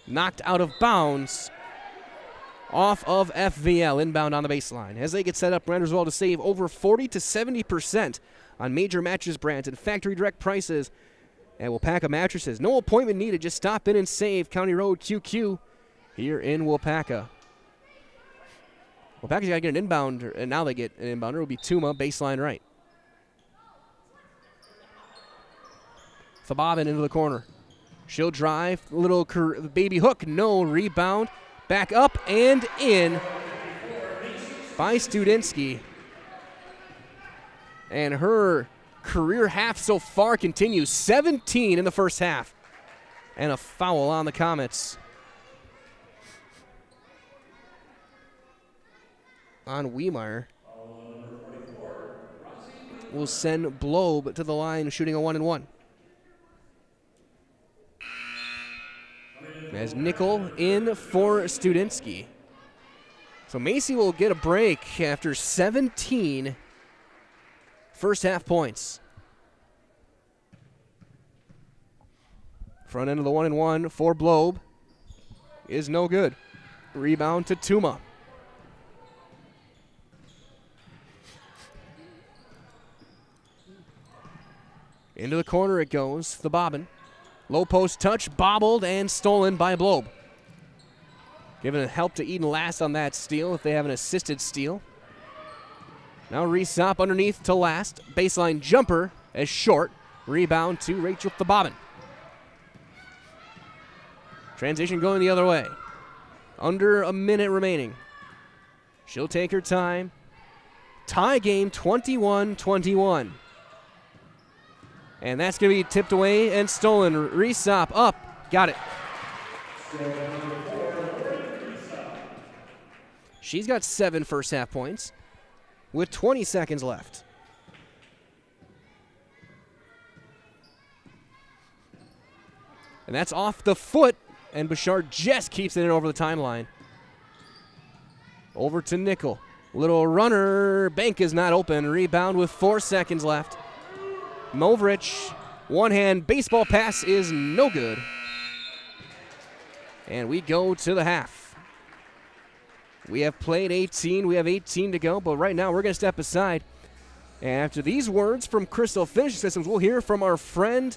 Knocked out of bounds off of FVL, inbound on the baseline. As they get set up, Randers well to save over 40 to 70% on major mattress brands and factory direct prices. And Waupaca mattresses. No appointment needed. Just stop in and save. County Road QQ here in Waupaca. Waupaca's got to get an inbound, and now they get an inbounder. It will be Tuma, baseline right. Sababin into the corner. She'll drive, little baby hook, no rebound. Back up and in by Studinsky. And her career half so far continues. 17 in the first half. And a foul on the Comets. On Wiemeyer. Will send Blobe to the line, shooting a 1-and-1. As Nickel in for Studinsky. So Macy will get a break after 17 first half points. Front end of the 1-and-1 for Blobe is no good. Rebound to Tuma. Into the corner it goes, the bobbin. Low post touch, bobbled and stolen by Blobe. Giving a help to Eden Last on that steal if they have an assisted steal. Now Reesop underneath to Last. Baseline jumper as short. Rebound to Rachel the bobbin. Transition going the other way. Under a minute remaining. She'll take her time. Tie game 21-21. And that's going to be tipped away and stolen. Reesop up. Got it. She's got 7 first half points with 20 seconds left. And that's off the foot, and Bouchard just keeps it in over the timeline. Over to Nickel. Little runner. Bank is not open. Rebound with 4 seconds left. Movrich, one-hand baseball pass is no good. And we go to the half. We have played 18. We have 18 to go, but right now we're going to step aside. And after these words from Crystal Finishing Systems, we'll hear from our friend,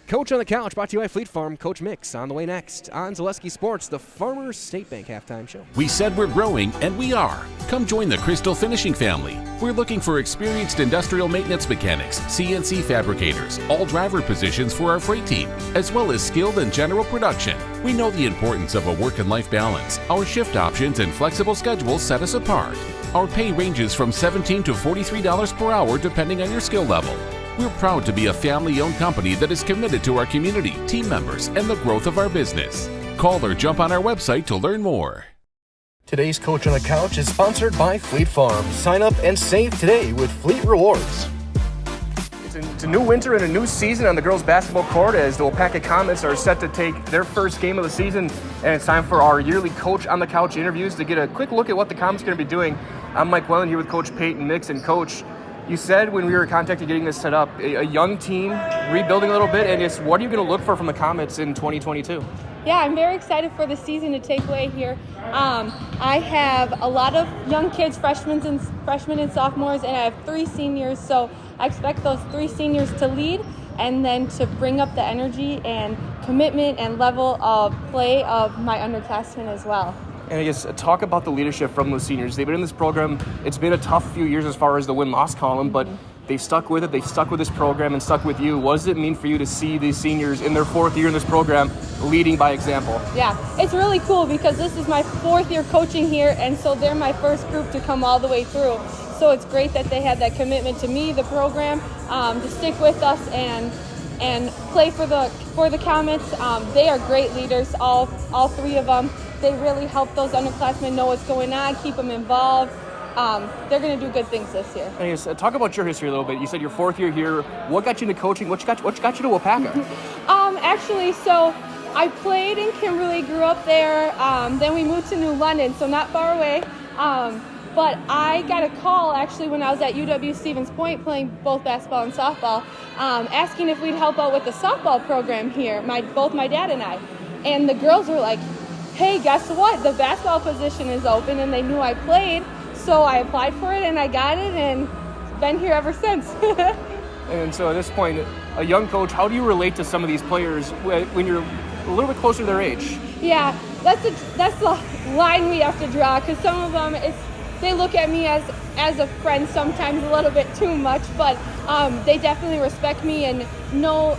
Coach on the Couch, brought to you by Fleet Farm, Coach Mix. On the way next on Zaleski Sports, the Farmers State Bank halftime show. We said we're growing, and we are. Come join the Crystal Finishing family. We're looking for experienced industrial maintenance mechanics, CNC fabricators, all driver positions for our freight team, as well as skilled and general production. We know the importance of a work and life balance. Our shift options and flexible schedules set us apart. Our pay ranges from $17 to $43 per hour depending on your skill level. We're proud to be a family-owned company that is committed to our community, team members, and the growth of our business. Call or jump on our website to learn more. Today's Coach on the Couch is sponsored by Fleet Farm. Sign up and save today with Fleet Rewards. It's a new winter and a new season on the girls' basketball court as the Waupaca Comets are set to take their first game of the season. And it's time for our yearly Coach on the Couch interviews to get a quick look at what the Comets are going to be doing. I'm Mike Wellen here with Coach Peyton Mix. And Coach, you said when we were contacted getting this set up, a young team, rebuilding a little bit, and just what are you going to look for from the Comets in 2022? Yeah, I'm very excited for the season to take away here. I have a lot of young kids, freshmen and sophomores, and I have 3 seniors, so I expect those 3 seniors to lead and then to bring up the energy and commitment and level of play of my underclassmen as well. And I guess talk about the leadership from those seniors. They've been in this program. It's been a tough few years as far as the win-loss column, but they've stuck with it. They've stuck with this program and stuck with you. What does it mean for you to see these seniors in their 4th year in this program leading by example? Yeah, it's really cool because this is my 4th year coaching here, and so they're my first group to come all the way through. So it's great that they had that commitment to me, the program, to stick with us and play for the Comets. They are great leaders, all 3 of them. They really help those underclassmen know what's going on, keep them involved. They're going to do good things this year. Anyways, talk about your history a little bit. You said your 4th year here. What got you into coaching? What got you to Waupaca? Actually, so I played in Kimberly, grew up there. Then we moved to New London, so not far away. But I got a call actually when I was at UW Stevens Point playing both basketball and softball, asking if we'd help out with the softball program here, both my dad and I. And the girls were like, hey, guess what? The basketball position is open, and they knew I played. So I applied for it, and I got it, and been here ever since. And so at this point, a young coach, how do you relate to some of these players when you're a little bit closer to their age? Yeah, that's the line we have to draw, because some of them they look at me as a friend sometimes a little bit too much, but they definitely respect me and know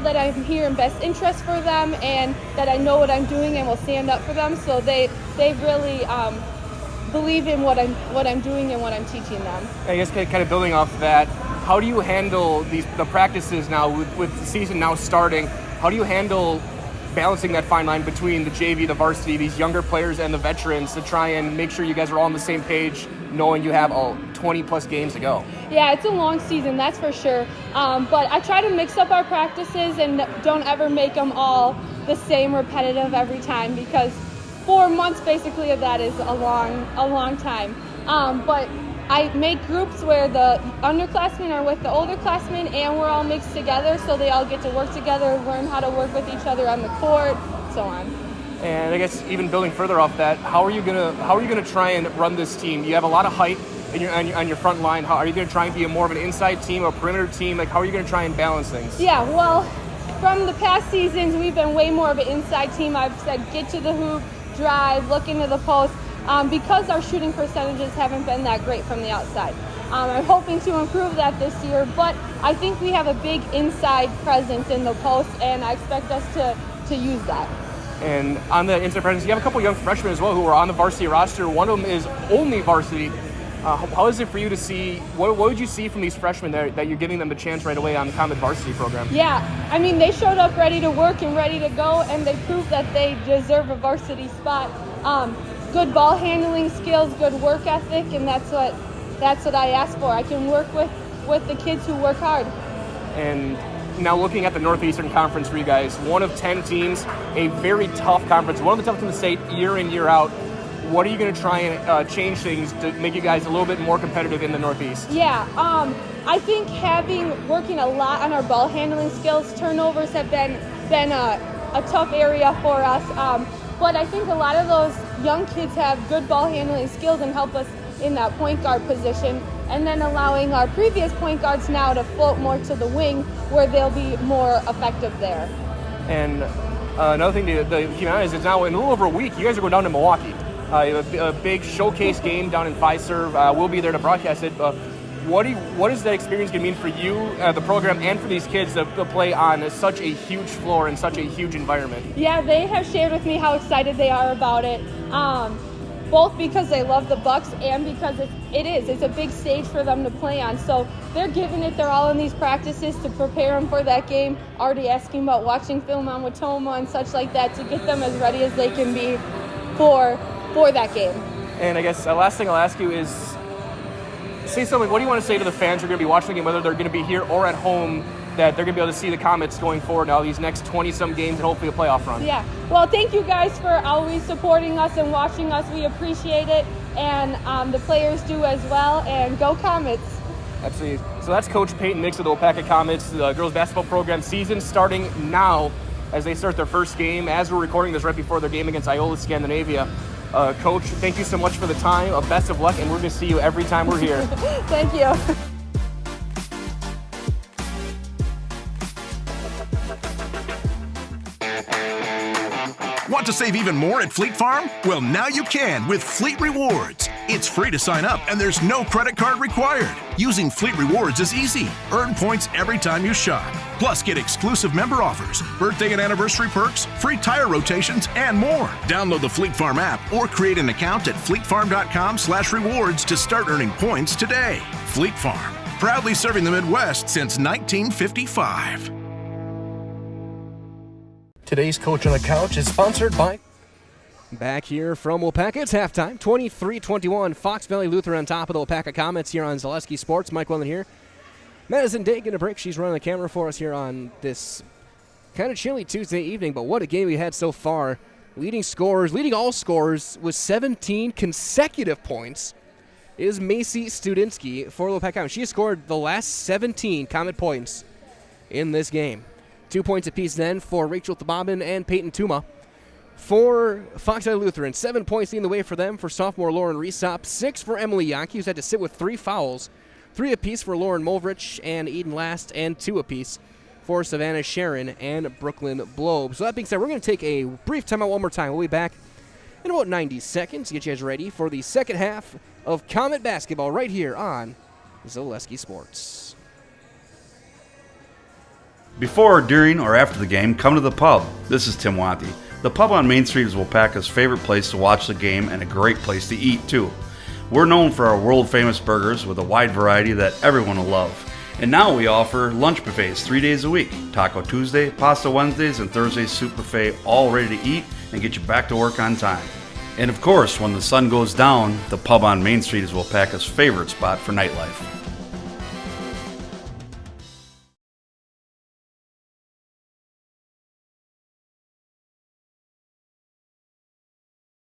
that I'm here in best interest for them, and that I know what I'm doing and will stand up for them. So they really believe in what I'm doing and what I'm teaching them. I guess kind of building off that, how do you handle the practices now with the season now starting? How do you handle balancing that fine line between the JV, the varsity, these younger players, and the veterans to try and make sure you guys are all on the same page, knowing you have 20 plus games to go? Yeah, it's a long season, that's for sure. But I try to mix up our practices and don't ever make them all the same, repetitive every time, because 4 months basically of that is a long time. But I make groups where the underclassmen are with the older classmen, and we're all mixed together, so they all get to work together, learn how to work with each other on the court, so on. And I guess even building further off that, how are you gonna try and run this team? You have a lot of height on your front line. How are you gonna try and be more of an inside team, a perimeter team? Like, how are you gonna try and balance things? Yeah, well, from the past seasons, we've been way more of an inside team. I've said get to the hoop, drive, look into the post. Because our shooting percentages haven't been that great from the outside. I'm hoping to improve that this year, but I think we have a big inside presence in the post, and I expect us to use that. And on the inside presence, you have a couple young freshmen as well who are on the varsity roster. One of them is only varsity. How is it for you to see, what would you see from these freshmen that you're giving them the chance right away on the Comet varsity program? Yeah, I mean, they showed up ready to work and ready to go, and they proved that they deserve a varsity spot. Good ball handling skills, good work ethic, and that's what I ask for. I can work with the kids who work hard. And now looking at the Northeastern Conference for you guys, one of 10 teams, a very tough conference, one of the toughest in the state year in, year out. What are you going to try and change things to make you guys a little bit more competitive in the Northeast? Yeah, I think working a lot on our ball handling skills, turnovers have been a tough area for us. But I think a lot of those young kids have good ball handling skills and help us in that point guard position, and then allowing our previous point guards now to float more to the wing where they'll be more effective there. And another thing to keep in mind is it's now in a little over a week, you guys are going down to Milwaukee. A big showcase game down in Fiserv. We'll be there to broadcast it. What is that experience going to mean for you, the program, and for these kids to play on such a huge floor and such a huge environment? Yeah, they have shared with me how excited they are about it, both because they love the Bucks and because it's a big stage for them to play on. So they're giving it their all in these practices to prepare them for that game, already asking about watching film on Watoma and such like that to get them as ready as they can be for that game. And I guess the last thing I'll ask you is, say something. What do you want to say to the fans who are going to be watching the game, whether they're going to be here or at home, that they're going to be able to see the Comets going forward now, these next 20-some games and hopefully a playoff run? Yeah. Well, thank you guys for always supporting us and watching us. We appreciate it, and the players do as well. And go Comets! Absolutely. So that's Coach Peyton Nix of the Waupaca Comets. The girls basketball program season starting now as they start their first game. As we're recording this right before their game against Iola Scandinavia. Coach, thank you so much for the time. Best of luck, and we're going to see you every time we're here. Thank you. Want to save even more at Fleet Farm? Well, now you can with Fleet Rewards. It's free to sign up and there's no credit card required. Using Fleet Rewards is easy. Earn points every time you shop. Plus, get exclusive member offers, birthday and anniversary perks, free tire rotations, and more. Download the Fleet Farm app or create an account at fleetfarm.com/rewards to start earning points today. Fleet Farm, proudly serving the Midwest since 1955. Today's Coach on the Couch is sponsored by... Back here from Waupaca, it's halftime, 23-21. Fox Valley Lutheran on top of the Waupaca Comets here on Zaleski Sports. Mike Wellen here. Madison Day getting a break. She's running the camera for us here on this kind of chilly Tuesday evening, but what a game we had so far. Leading all scorers with 17 consecutive points is Macy Studinsky for the Waupaca Comets. She has scored the last 17 Comet points in this game. 2 points apiece then for Rachel Thababin and Peyton Tuma. For Fox Valley Lutheran, 7 points leading the way for them for sophomore Lauren Resop. 6 for Emily Yankee, who's had to sit with 3 fouls. 3 apiece for Lauren Mulvrich and Eden Last, and 2 apiece for Savannah Sharon and Brooklyn Blobe. So that being said, we're going to take a brief timeout one more time. We'll be back in about 90 seconds to get you guys ready for the second half of Comet Basketball right here on Zaleski Sports. Before, during, or after the game, come to the pub. This is Tim Watty. The pub on Main Street is Waupaca's favorite place to watch the game and a great place to eat, too. We're known for our world-famous burgers with a wide variety that everyone will love. And now we offer lunch buffets 3 days a week. Taco Tuesday, Pasta Wednesdays, and Thursday's soup buffet, all ready to eat and get you back to work on time. And of course, when the sun goes down, the pub on Main Street is Waupaca's favorite spot for nightlife.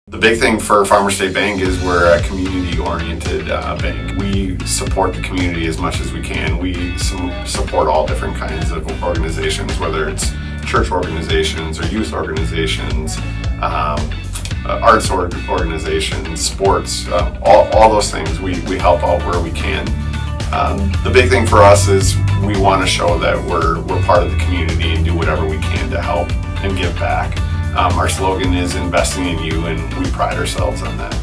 The big thing for Farmers State Bank is we're a community-oriented bank. We support the community as much as we can. We support all different kinds of organizations, whether it's church organizations or youth organizations, arts organizations, sports, all those things. We help out where we can. The big thing for us is we want to show that we're part of the community and do whatever we can to help and give back. Our slogan is investing in you, and we pride ourselves on that.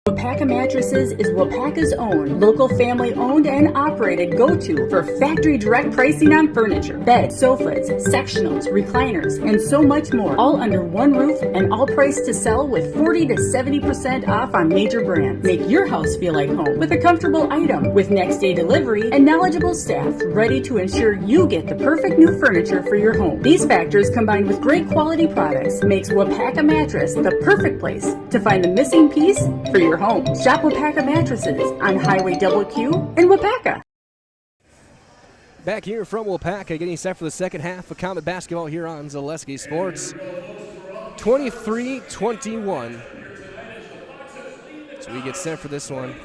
Waupaca Mattresses is Waupaca's own, local family-owned and operated go-to for factory direct pricing on furniture, beds, sofas, sectionals, recliners, and so much more, all under one roof and all priced to sell with 40 to 70% off on major brands. Make your house feel like home with a comfortable item with next-day delivery and knowledgeable staff ready to ensure you get the perfect new furniture for your home. These factors combined with great quality products makes Waupaca Mattress the perfect place to find the missing piece for your home. Shop Waupaca Mattresses on Highway WQ in Waupaca. Back here from Waupaca, getting set for the second half of Comet Basketball here on Zaleski Sports. 23-21. So we get set for this one.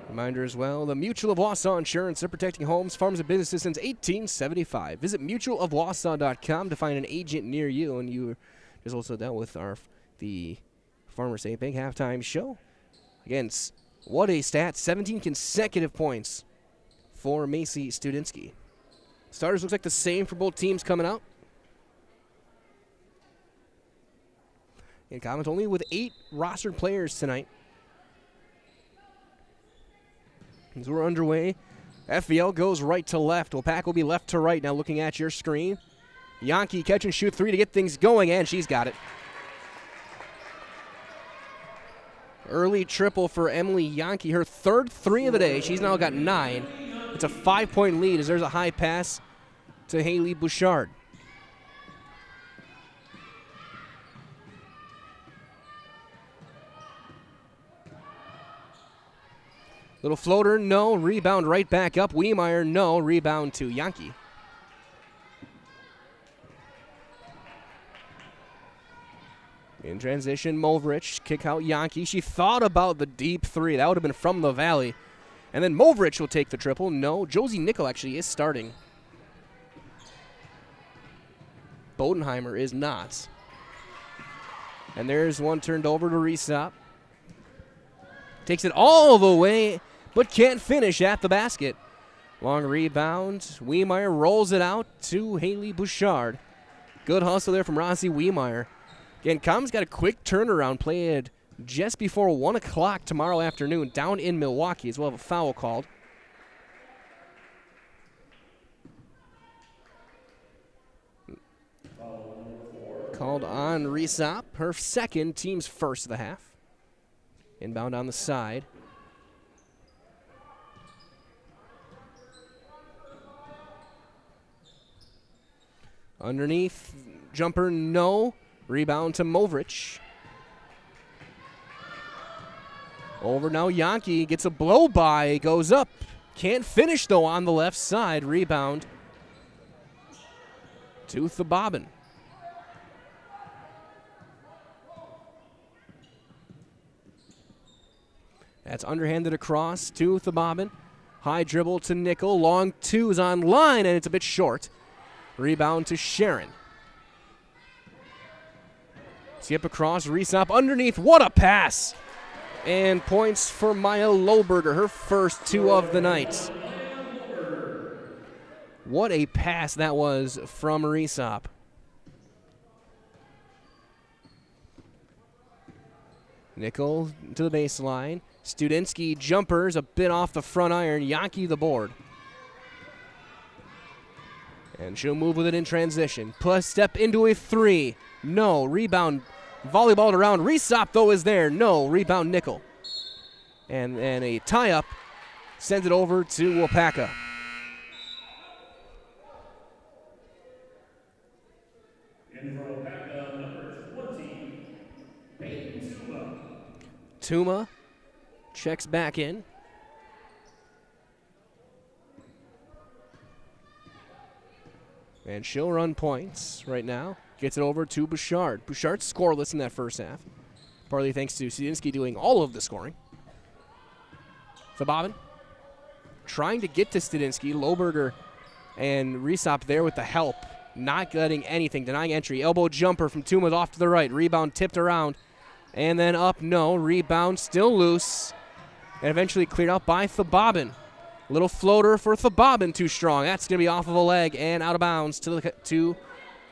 Reminder as well, the Mutual of Wausau Insurance. They're protecting homes, farms, and businesses since 1875. Visit mutualofwausau.com to find an agent near you. And you just also dealt with the Farmers State Bank halftime show. Again, what a stat. 17 consecutive points for Macy Studinsky. Starters looks like the same for both teams coming out. And Comet only with 8 rostered players tonight. As we're underway, FVL goes right to left. Waupaca will be left to right now looking at your screen. Yankee catch and shoot 3 to get things going, and she's got it. Early triple for Emily Yankee, her third 3 of the day. She's now got 9. It's a 5-point lead as there's a high pass to Haley Bouchard. Little floater, no. Rebound right back up. Wiemeyer, no. Rebound to Yankee. In transition, Movrich, kick out Yankee. She thought about the deep 3. That would have been from the valley. And then Movrich will take the triple. No, Josie Nickel actually is starting. Bodenheimer is not. And there's one turned over to Resop. Takes it all the way, but can't finish at the basket. Long rebound. Wiemeyer rolls it out to Haley Bouchard. Good hustle there from Rossi Wiemeyer. Again, Com's got a quick turnaround, played just before 1 o'clock tomorrow afternoon down in Milwaukee, as well as a foul called. Called on Resop, her second, team's first of the half. Inbound on the side. Underneath, jumper, no. Rebound to Movrich. Over now, Yankee gets a blow by, goes up. Can't finish, though, on the left side. Rebound to Thobabin. That's underhanded across to Thobabin. High dribble to Nickel. Long twos on line, and it's a bit short. Rebound to Sharon. Skip across, Reesop underneath. What a pass! And points for Maya Lohberger, her first 2 of the night. What a pass that was from Reesop. Nickel to the baseline. Studinsky jumpers a bit off the front iron. Yankee the board. And she'll move with it in transition. Plus step into a 3. No. Rebound. Volleyballed around. Reesop, though, is there. No. Rebound Nickel. And a tie-up sends it over to Waupaca. In for Waupaca, number 20, Peyton Tuma. Tuma checks back in. And she'll run points right now. Gets it over to Bouchard. Bouchard scoreless in that first half. Partly thanks to Studinsky doing all of the scoring. Thobabin trying to get to Studinsky. Lohberger and Reesop there with the help. Not getting anything. Denying entry. Elbow jumper from Tuma off to the right. Rebound tipped around. And then up, no. Rebound still loose. And eventually cleared out by Thobabin. Little floater for Thobabin, too strong. That's going to be off of a leg and out of bounds to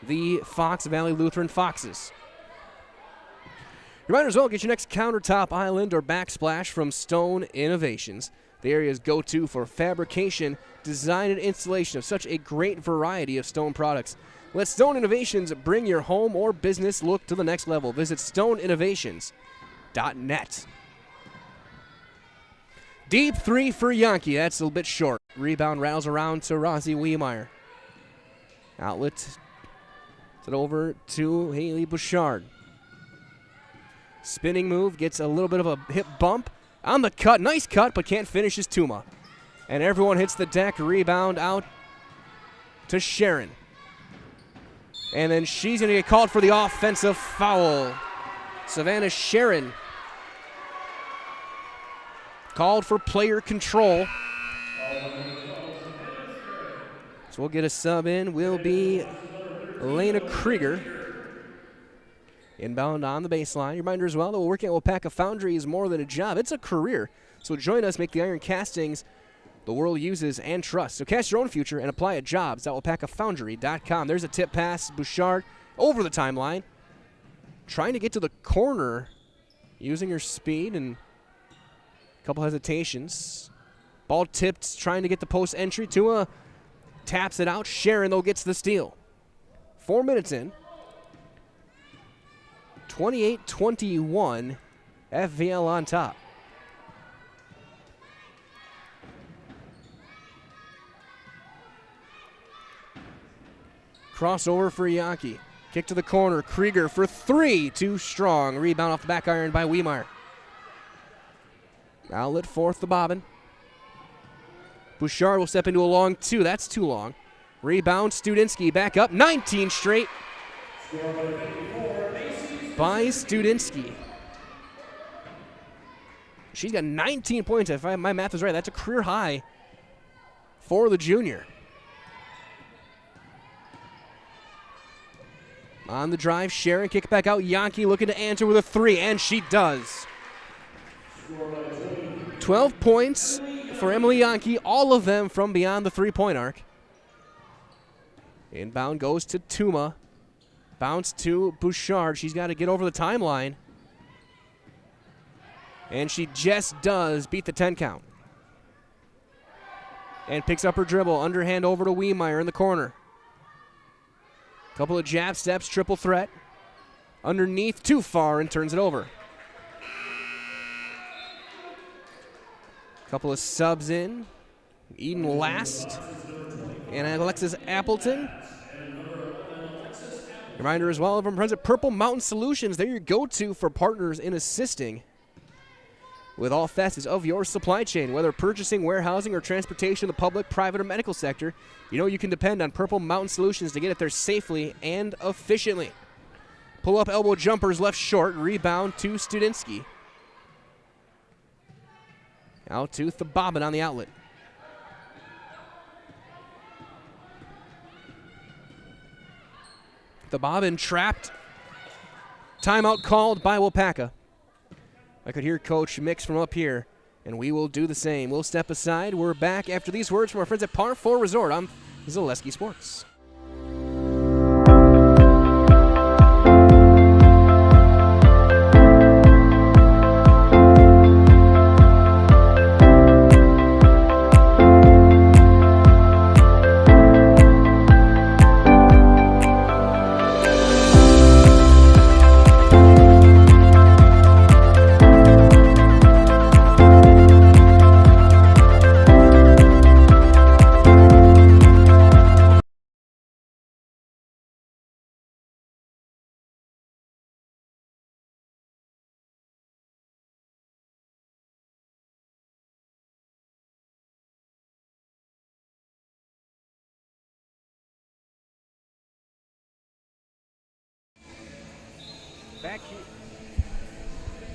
the Fox Valley Lutheran Foxes. Reminder as well, get your next countertop island or backsplash from Stone Innovations, the area's go-to for fabrication, design, and installation of such a great variety of stone products. Let Stone Innovations bring your home or business look to the next level. Visit stoneinnovations.net. Deep 3 for Yankee. That's a little bit short. Rebound rattles around to Rossi Wiemeyer. Outlet it over to Haley Bouchard. Spinning move, gets a little bit of a hip bump. On the cut, nice cut, but can't finish his Tuma. And everyone hits the deck. Rebound out to Sharon. And then she's going to get called for the offensive foul. Savannah Sharon called for player control. So we'll get a sub in. Will be Elena Krieger. Inbound on the baseline. Reminder as well that working at Waupaca Foundry is more than a job. It's a career. So join us, make the iron castings the world uses and trusts. So cast your own future and apply at jobs.waupacafoundry.com. There's a tip pass. Bouchard over the timeline. Trying to get to the corner using her speed and a couple hesitations. Ball tipped, trying to get the post entry. Tua taps it out. Sharon, though, gets the steal. 4 minutes in. 28-21. FVL on top. Crossover for Yankee. Kick to the corner. Krieger for 3. Too strong. Rebound off the back iron by Wiemeyer. Outlet for Thobabin. Bouchard will step into a long 2. That's too long. Rebound, Studinsky back up. 19 straight by Studinsky. She's got 19 points. If my math is right, that's a career high for the junior. On the drive, Sharon kick back out. Yankee looking to answer with a 3, and she does. 12 points for Emily Yankee, all of them from beyond the 3-point arc. Inbound goes to Tuma. Bounce to Bouchard. She's got to get over the timeline. And she just does beat the 10 count. And picks up her dribble. Underhand over to Wiemeyer in the corner. Couple of jab steps, triple threat. Underneath, too far, and turns it over. Couple of subs in. Eden Last and Alexis Appleton. Reminder as well of our friends at Purple Mountain Solutions. They're your go-to for partners in assisting with all facets of your supply chain, whether purchasing, warehousing, or transportation in the public, private, or medical sector. You know you can depend on Purple Mountain Solutions to get it there safely and efficiently. Pull-up elbow jumpers left short. Rebound to Studinsky. Out to Bobbin on the outlet. Bobbin trapped. Timeout called by Waupaca. I could hear Coach Mix from up here, and we will do the same. We'll step aside. We're back after these words from our friends at Par 4 Resort on Zaleski Sports.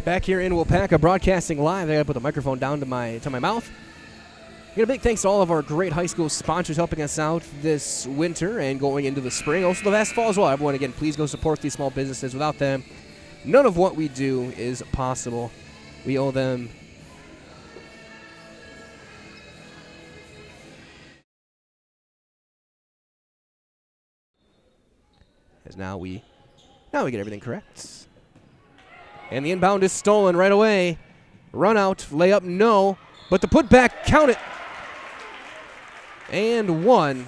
Back here in Waupaca, broadcasting live. I gotta put the microphone down to my mouth. Again, a big thanks to all of our great high school sponsors helping us out this winter and going into the spring. Also the last fall as well. Everyone, again, please go support these small businesses. Without them, none of what we do is possible. We owe them. As now we get everything correct. And the inbound is stolen right away. Run out, layup, no. But the putback, count it. And one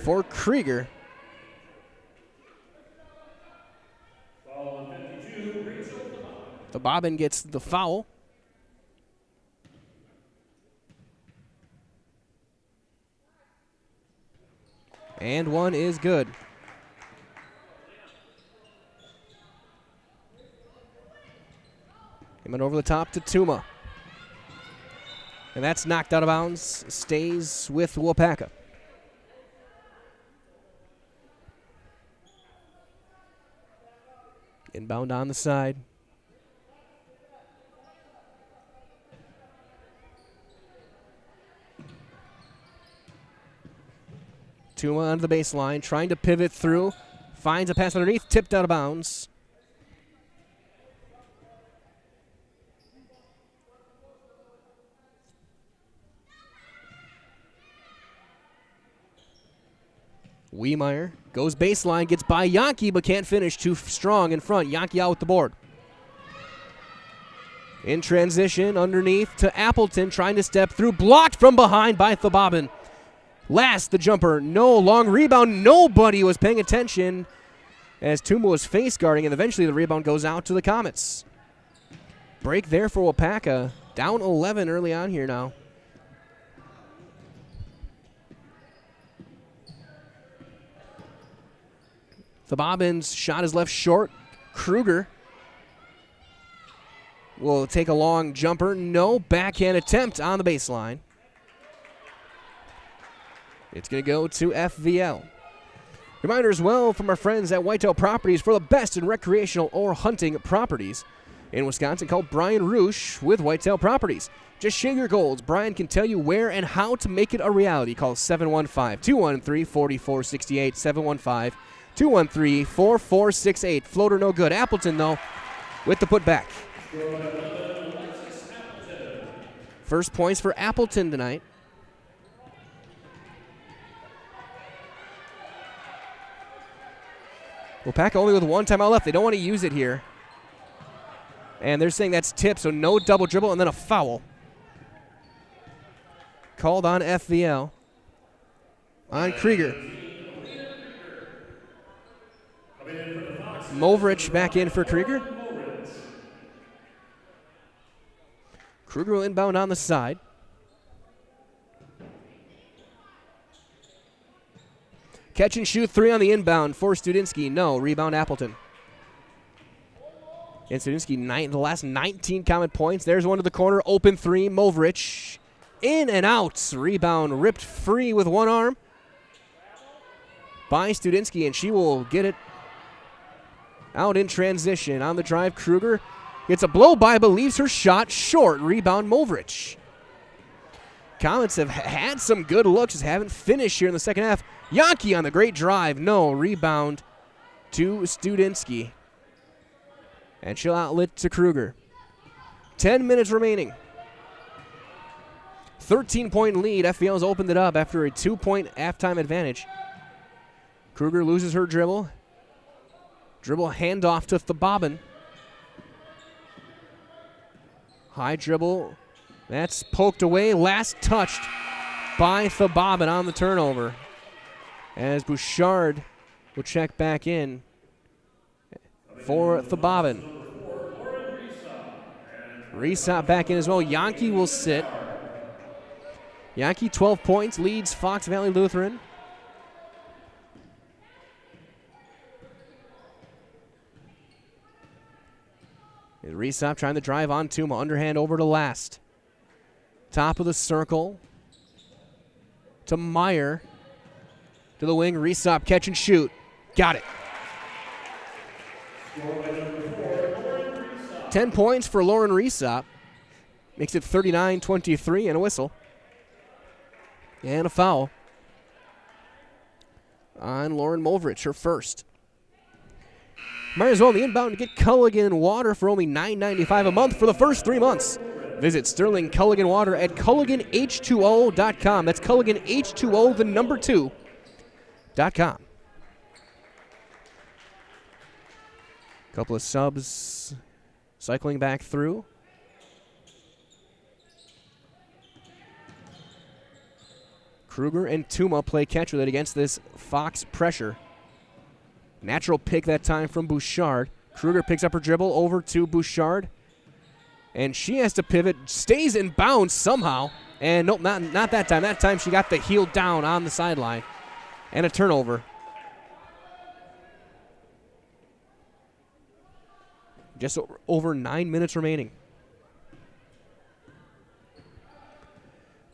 for Krieger. The Bobbin gets the foul. And one is good. Coming over the top to Tuma. And that's knocked out of bounds. Stays with Waupaca. Inbound on the side. Tuma onto the baseline, trying to pivot through. Finds a pass underneath, tipped out of bounds. Wiemeyer goes baseline, gets by Yankee, but can't finish. Too strong in front. Yankee out with the board. In transition, underneath to Appleton, trying to step through. Blocked from behind by Bobbin. Last, the jumper. No long rebound. Nobody was paying attention as Tuma was face guarding, and eventually the rebound goes out to the Comets. Break there for Waupaca. Down 11 early on here now. The Bobbins shot is left short. Kruger will take a long jumper. No backhand attempt on the baseline. It's going to go to FVL. Reminder as well from our friends at Whitetail Properties for the best in recreational or hunting properties in Wisconsin. Call Brian Roosh with Whitetail Properties. Just share your goals. Brian can tell you where and how to make it a reality. Call 715-213-4468, 715-213-4468. Floater no good. Appleton, though, with the putback. First points for Appleton tonight. Waupaca only with one timeout left. They don't want to use it here. And they're saying that's tip, so no double dribble and then a foul. Called on FVL. On Krieger. Movrich back in for Krieger. Kruger will inbound on the side. Catch and shoot three on the inbound for Studinsky. No. Rebound Appleton. And Studinsky, the last 19 Comet points. There's one to the corner. Open three. Movrich. In and out. Rebound ripped free with one arm by Studinsky, and she will get it out in transition. On the drive, Kruger Gets a blow by, but leaves her shot short. Rebound, Movrich. Comets have had some good looks, just haven't finished here in the second half. Yankee on the great drive. No, rebound to Studinsky. And she'll outlet to Kruger. 10 minutes remaining. 13-point lead. FVL's opened it up after a 2-point halftime advantage. Kruger loses her dribble. Dribble handoff to Thobabin. High dribble. That's poked away. Last touched by Thobabin on the turnover. As Bouchard will check back in for Thobabin. Resop back in as well. Yankee will sit. Yankee 12 points, leads Fox Valley Lutheran. Resop trying to drive on Tuma. Underhand over to Last. Top of the circle to Meyer. To the wing. Resop catch and shoot. Got it. 10 points for Lauren Resop. Makes it 39-23 and a whistle. And a foul on Lauren Movrich, her first. Might as well the inbound to get Culligan water for only $9.95 a month for the first 3 months. Visit Sterling Culligan Water at CulliganH2O.com. That's CulliganH2O, the number 2.com. Couple of subs cycling back through. Kruger and Tuma play catch with it against this Fox pressure. Natural pick that time from Bouchard. Kruger picks up her dribble over to Bouchard. And she has to pivot, stays in bounds somehow. And nope, not that time. That time she got the heel down on the sideline. And a turnover. Just over 9 minutes remaining.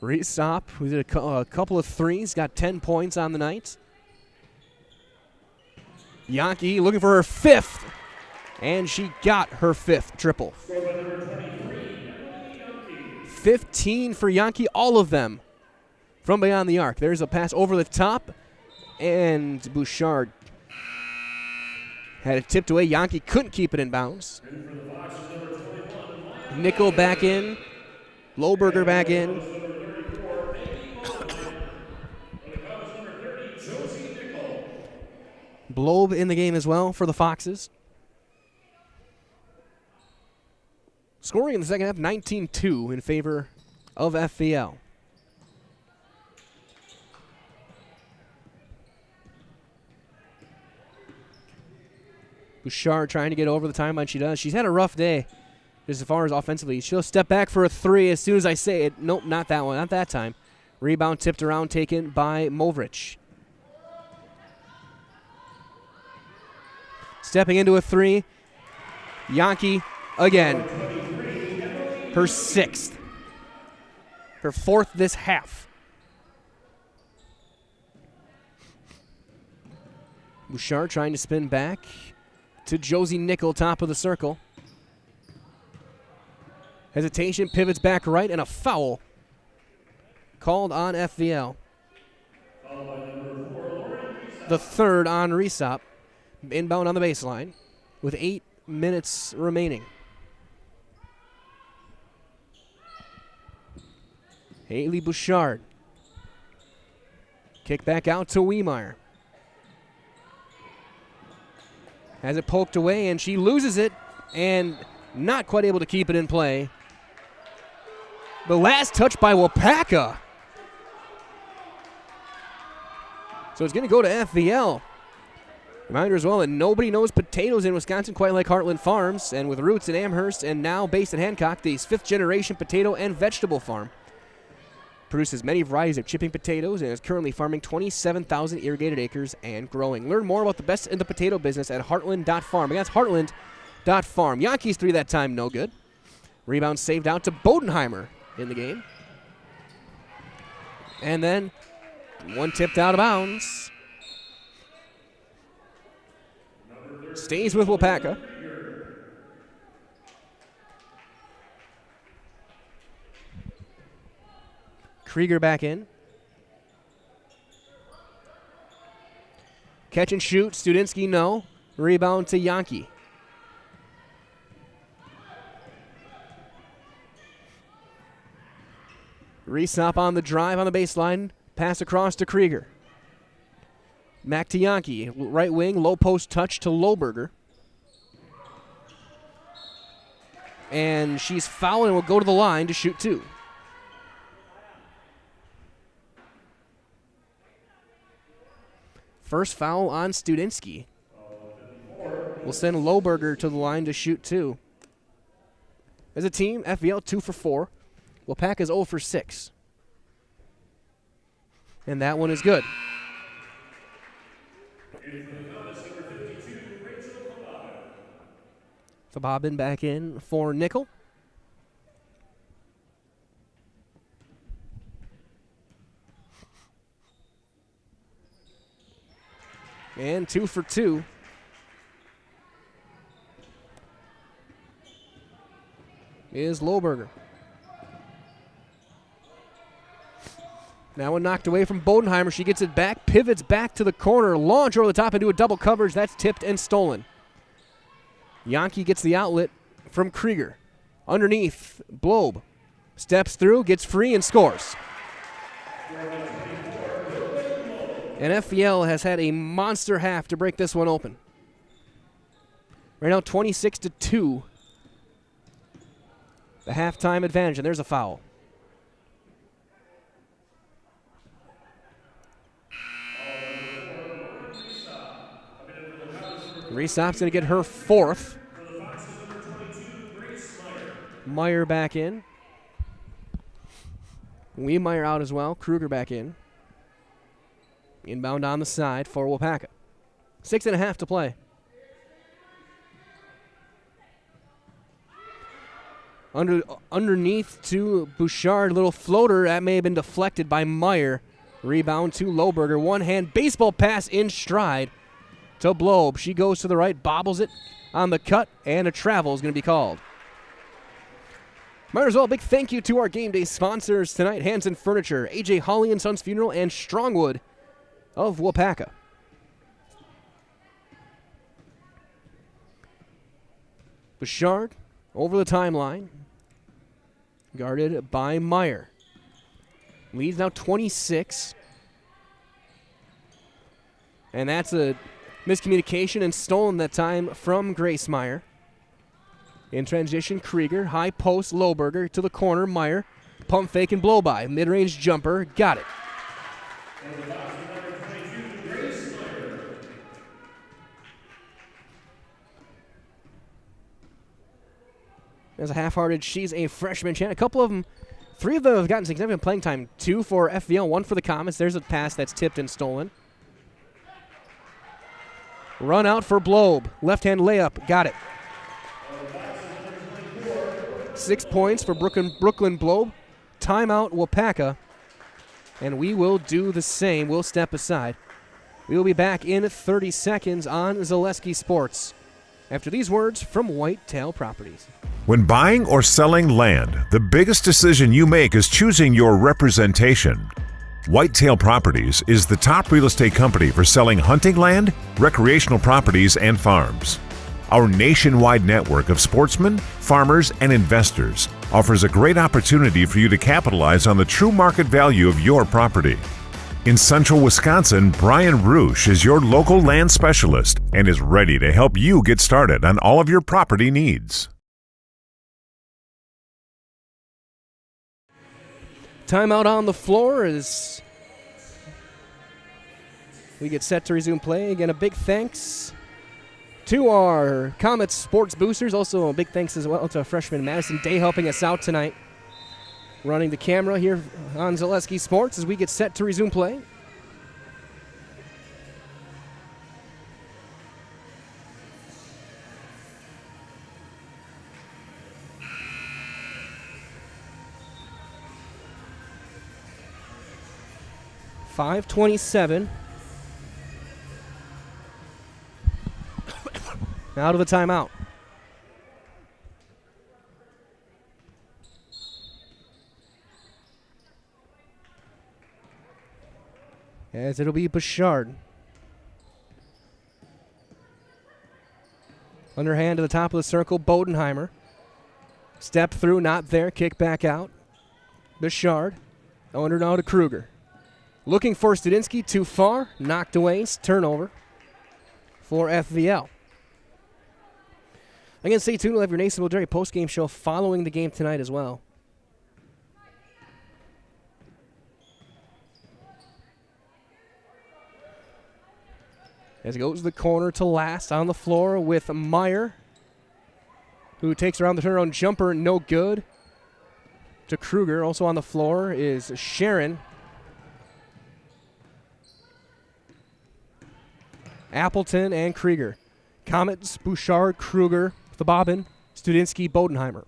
Resop, who did a couple of threes, got 10 points on the night. Yankee looking for her fifth, and she got her fifth triple. 15 for Yankee, all of them from beyond the arc. There's a pass over the top, and Bouchard had it tipped away. Yankee couldn't keep it in bounds. Nickel back in. Lohberger back in. Blobe in the game as well for the Foxes. Scoring in the second half, 19-2 in favor of FVL. Bouchard trying to get over the timeline. She does. She's had a rough day just as far as offensively. She'll step back for a three as soon as I say it. Nope, not that one. Not that time. Rebound tipped around, taken by Movrich. Stepping into a three. Yankee again. Her sixth. Her fourth this half. Bouchard trying to spin back to Josie Nickel, top of the circle. Hesitation, pivots back right, and a foul called on FVL. The third on Resop. Inbound on the baseline with 8 minutes remaining. Haley Bouchard. Kick back out to Wiemeyer. Has it poked away, and she loses it, and not quite able to keep it in play. The last touch by Waupaca. So it's going to go to FVL. Reminder as well that nobody knows potatoes in Wisconsin quite like Heartland Farms, and with roots in Amherst and now based in Hancock, the 5th generation potato and vegetable farm. Produces many varieties of chipping potatoes and is currently farming 27,000 irrigated acres and growing. Learn more about the best in the potato business at heartland.farm. Again, that's heartland.farm. Yankees 3 that time, no good. Rebound saved out to Bodenheimer in the game. And then one tipped out of bounds. Stays with Waupaca. Krieger back in. Catch and shoot. Studinsky, no. Rebound to Yankee. Resop on the drive on the baseline. Pass across to Krieger. Back to Yankee. Right wing, low post touch to Lohberger. And she's fouling and will go to the line to shoot 2. First foul on Studinsky. We'll send Lohberger to the line to shoot 2. As a team, FVL 2 for 4. Waupaca's 0 for 6. And that one is good. Fababin back in for Nickel. And 2 for 2. Is Lohberger. Now one knocked away from Bodenheimer. She gets it back, pivots back to the corner, launch over the top into a double coverage. That's tipped and stolen. Yankee gets the outlet from Krieger. Underneath, Blobe steps through, gets free, and scores. And FVL has had a monster half to break this one open. Right now, 26-2. The halftime advantage, and there's a foul. Resop's going to get her 4th. Meyer back in. Meyer out as well. Kruger back in. Inbound on the side for Waupaca. 6.5 to play. Underneath to Bouchard, little floater. That may have been deflected by Meyer. Rebound to Lohberger. One hand baseball pass in stride to Blobe. She goes to the right, bobbles it on the cut, and a travel is going to be called. Might as well, big thank you to our game day sponsors tonight, Hanson Furniture, A.J. Hawley and Sons Funeral, and Strongwood of Waupaca. Bouchard over the timeline, guarded by Meyer. Leads now 26. And that's a miscommunication and stolen that time from Grace Meyer. In transition, Krieger, high post, Lohberger to the corner, Meyer, pump fake and blow by, mid-range jumper, got it. As a half-hearted, she's a freshman. A couple of them, 3 of them have gotten significant playing time. 2 for FVL, 1 for the Comets. There's a pass that's tipped and stolen. Run out for Blobe. Left-hand layup. Got it. 6 points for Brooklyn Blobe. Timeout Waupaca. And we will do the same. We'll step aside. We will be back in 30 seconds on Zaleski Sports after these words from Whitetail Properties. When buying or selling land, the biggest decision you make is choosing your representation. Whitetail Properties is the top real estate company for selling hunting land, recreational properties, and farms. Our nationwide network of sportsmen, farmers, and investors offers a great opportunity for you to capitalize on the true market value of your property. In central Wisconsin, Brian Roosh is your local land specialist and is ready to help you get started on all of your property needs. Timeout on the floor as we get set to resume play. Again, a big thanks to our Comets sports boosters. Also, a big thanks as well to freshman Madison Day helping us out tonight, running the camera here on Zaleski Sports as we get set to resume play. .527. Out of the timeout. as it'll be Bouchard. Underhand to the top of the circle, Bodenheimer. Step through, not there, kick back out. Bouchard, under now to Kruger. Looking for Studinsky, too far, knocked away, turnover for FVL. Again, stay tuned, we'll have your Nason Dairy post-game show following the game tonight as well. As it goes to the corner to last on the floor with Meyer, who takes around the turnaround jumper, no good. To Kruger, also on the floor is Sharon. Appleton and Krieger. Comets, Bouchard, Kruger, the bobbin, Studinsky, Bodenheimer.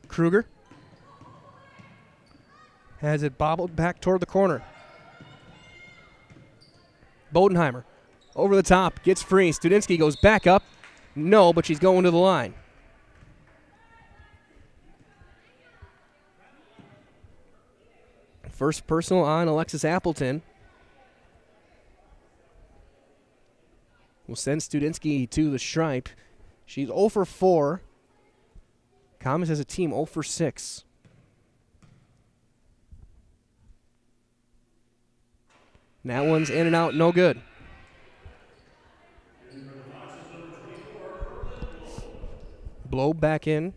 Kruger has it bobbled back toward the corner. Bodenheimer over the top, gets free. Studinsky goes back up. No, but she's going to the line. First personal on Alexis Appleton. Will send Studinsky to the stripe. She's 0 for 4. Comets as a team 0 for 6. And that one's in and out, no good. Blow back in.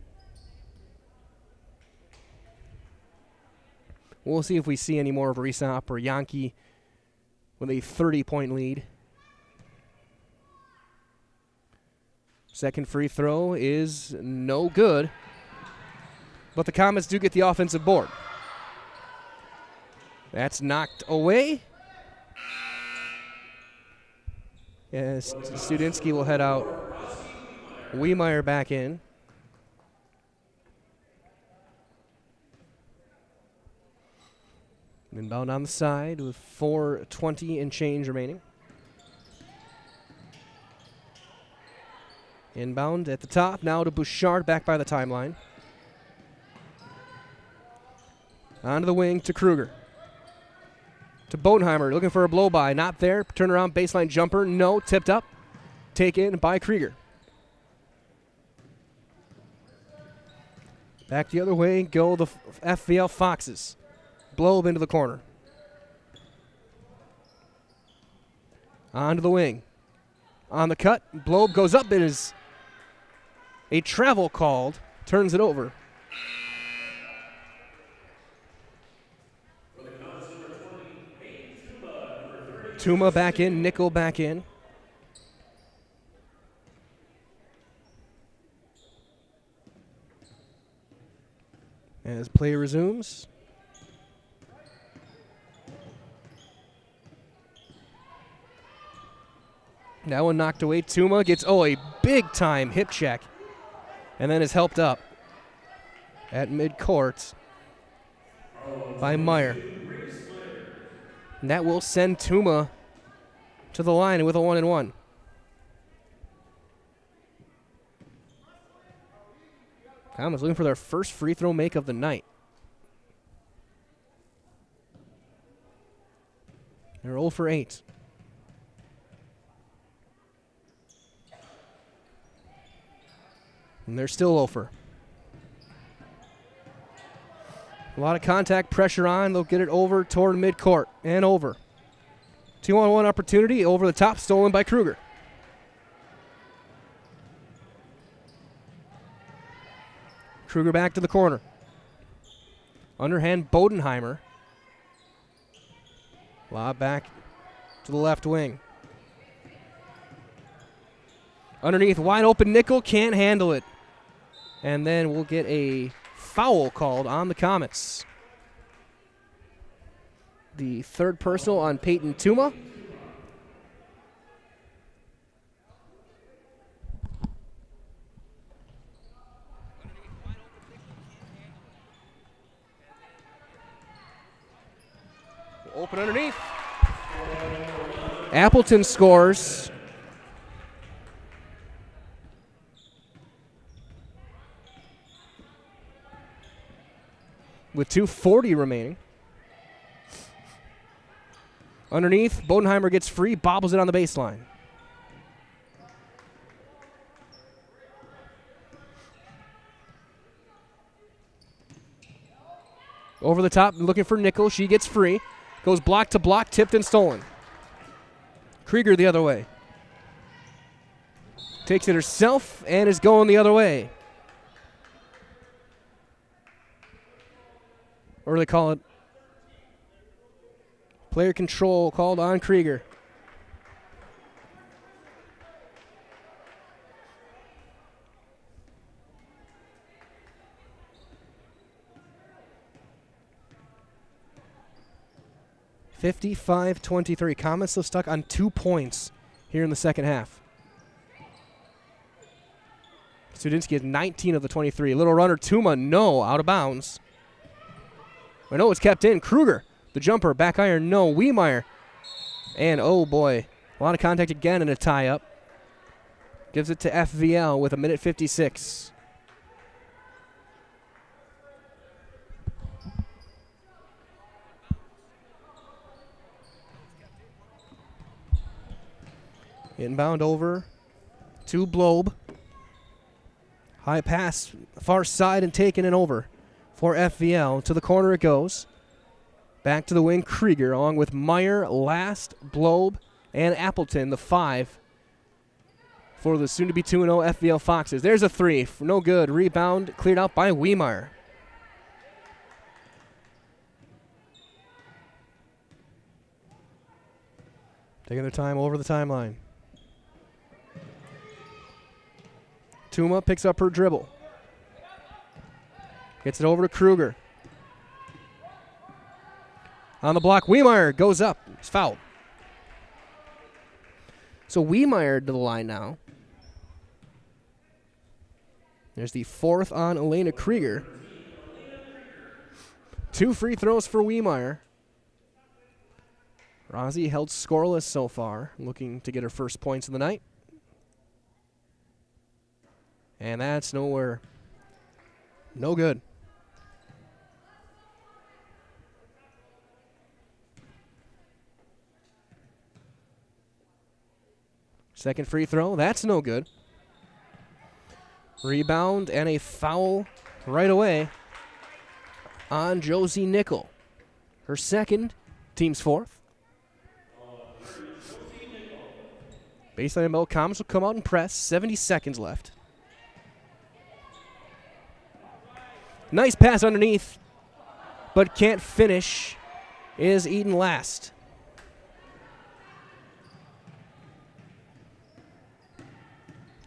We'll see if we see any more of Resop or Yankee with a 30-point lead. Second free throw is no good, but the Comets do get the offensive board. That's knocked away. Yes, Studinsky will head out. Wiemeyer back in. Inbound on the side with 4:20 and change remaining. Inbound at the top, now to Bouchard, back by the timeline. Onto the wing to Kruger. To Bodenheimer, looking for a blow-by, not there. Turnaround baseline jumper, no, tipped up. Taken by Krieger. Back the other way, go the FVL Foxes. Blow into the corner. Onto the wing. On the cut, Blobe goes up. It is a travel called, turns it over. Tuma back in, Nickel back in. As play resumes. That one knocked away. Tuma gets, a big-time hip check. And then is helped up at midcourt by Meyer. And that will send Tuma to the line with a 1-and-1. Comets looking for their first free throw make of the night. They're 0 for 8. And they're still over. A lot of contact pressure on. They'll get it over toward midcourt and over. 2-on-1 opportunity over the top, stolen by Kruger. Kruger back to the corner. Underhand Bodenheimer. Lob back to the left wing. Underneath, wide open Nickel, can't handle it. And then we'll get a foul called on the Comets. The third personal on Peyton Tuma. Open underneath. Appleton scores. With 2:40 remaining. Underneath, Bodenheimer gets free, bobbles it on the baseline. Over the top, looking for Nickel. She gets free. Goes block to block, tipped and stolen. Krieger the other way. Takes it herself and is going the other way. Or they call it player control called on Krieger. (55-23). Comets still stuck on 2 points here in the second half. Studinsky has 19 of the 23. Little runner, Tuma, no, out of bounds. I know it's kept in. Kruger, the jumper, back iron, no. Wiemeyer, and oh boy, a lot of contact again and a tie-up. Gives it to FVL with 1:56. Inbound over to Blobe. High pass, far side, and taken and over for FVL. To the corner it goes. Back to the wing, Krieger, along with Meyer, Last, Blobe, and Appleton, the 5 for the soon-to-be 2-0 FVL Foxes. There's a 3, no good. Rebound cleared out by Wiemeyer. Taking their time over the timeline. Tuma picks up her dribble. Gets it over to Kruger. On the block, Wiemeyer goes up. It's fouled. So Wiemeyer to the line now. There's the 4th on Elena Krieger. 2 free throws for Wiemeyer. Rozzi held scoreless so far, looking to get her first points of the night. And that's nowhere. No good. Second free throw. That's no good. Rebound and a foul right away on Josie Nickel. Her second, team's 4th. Baseline Bell Comets will come out and press. 70 seconds left. Nice pass underneath, but can't finish, is Eden Last.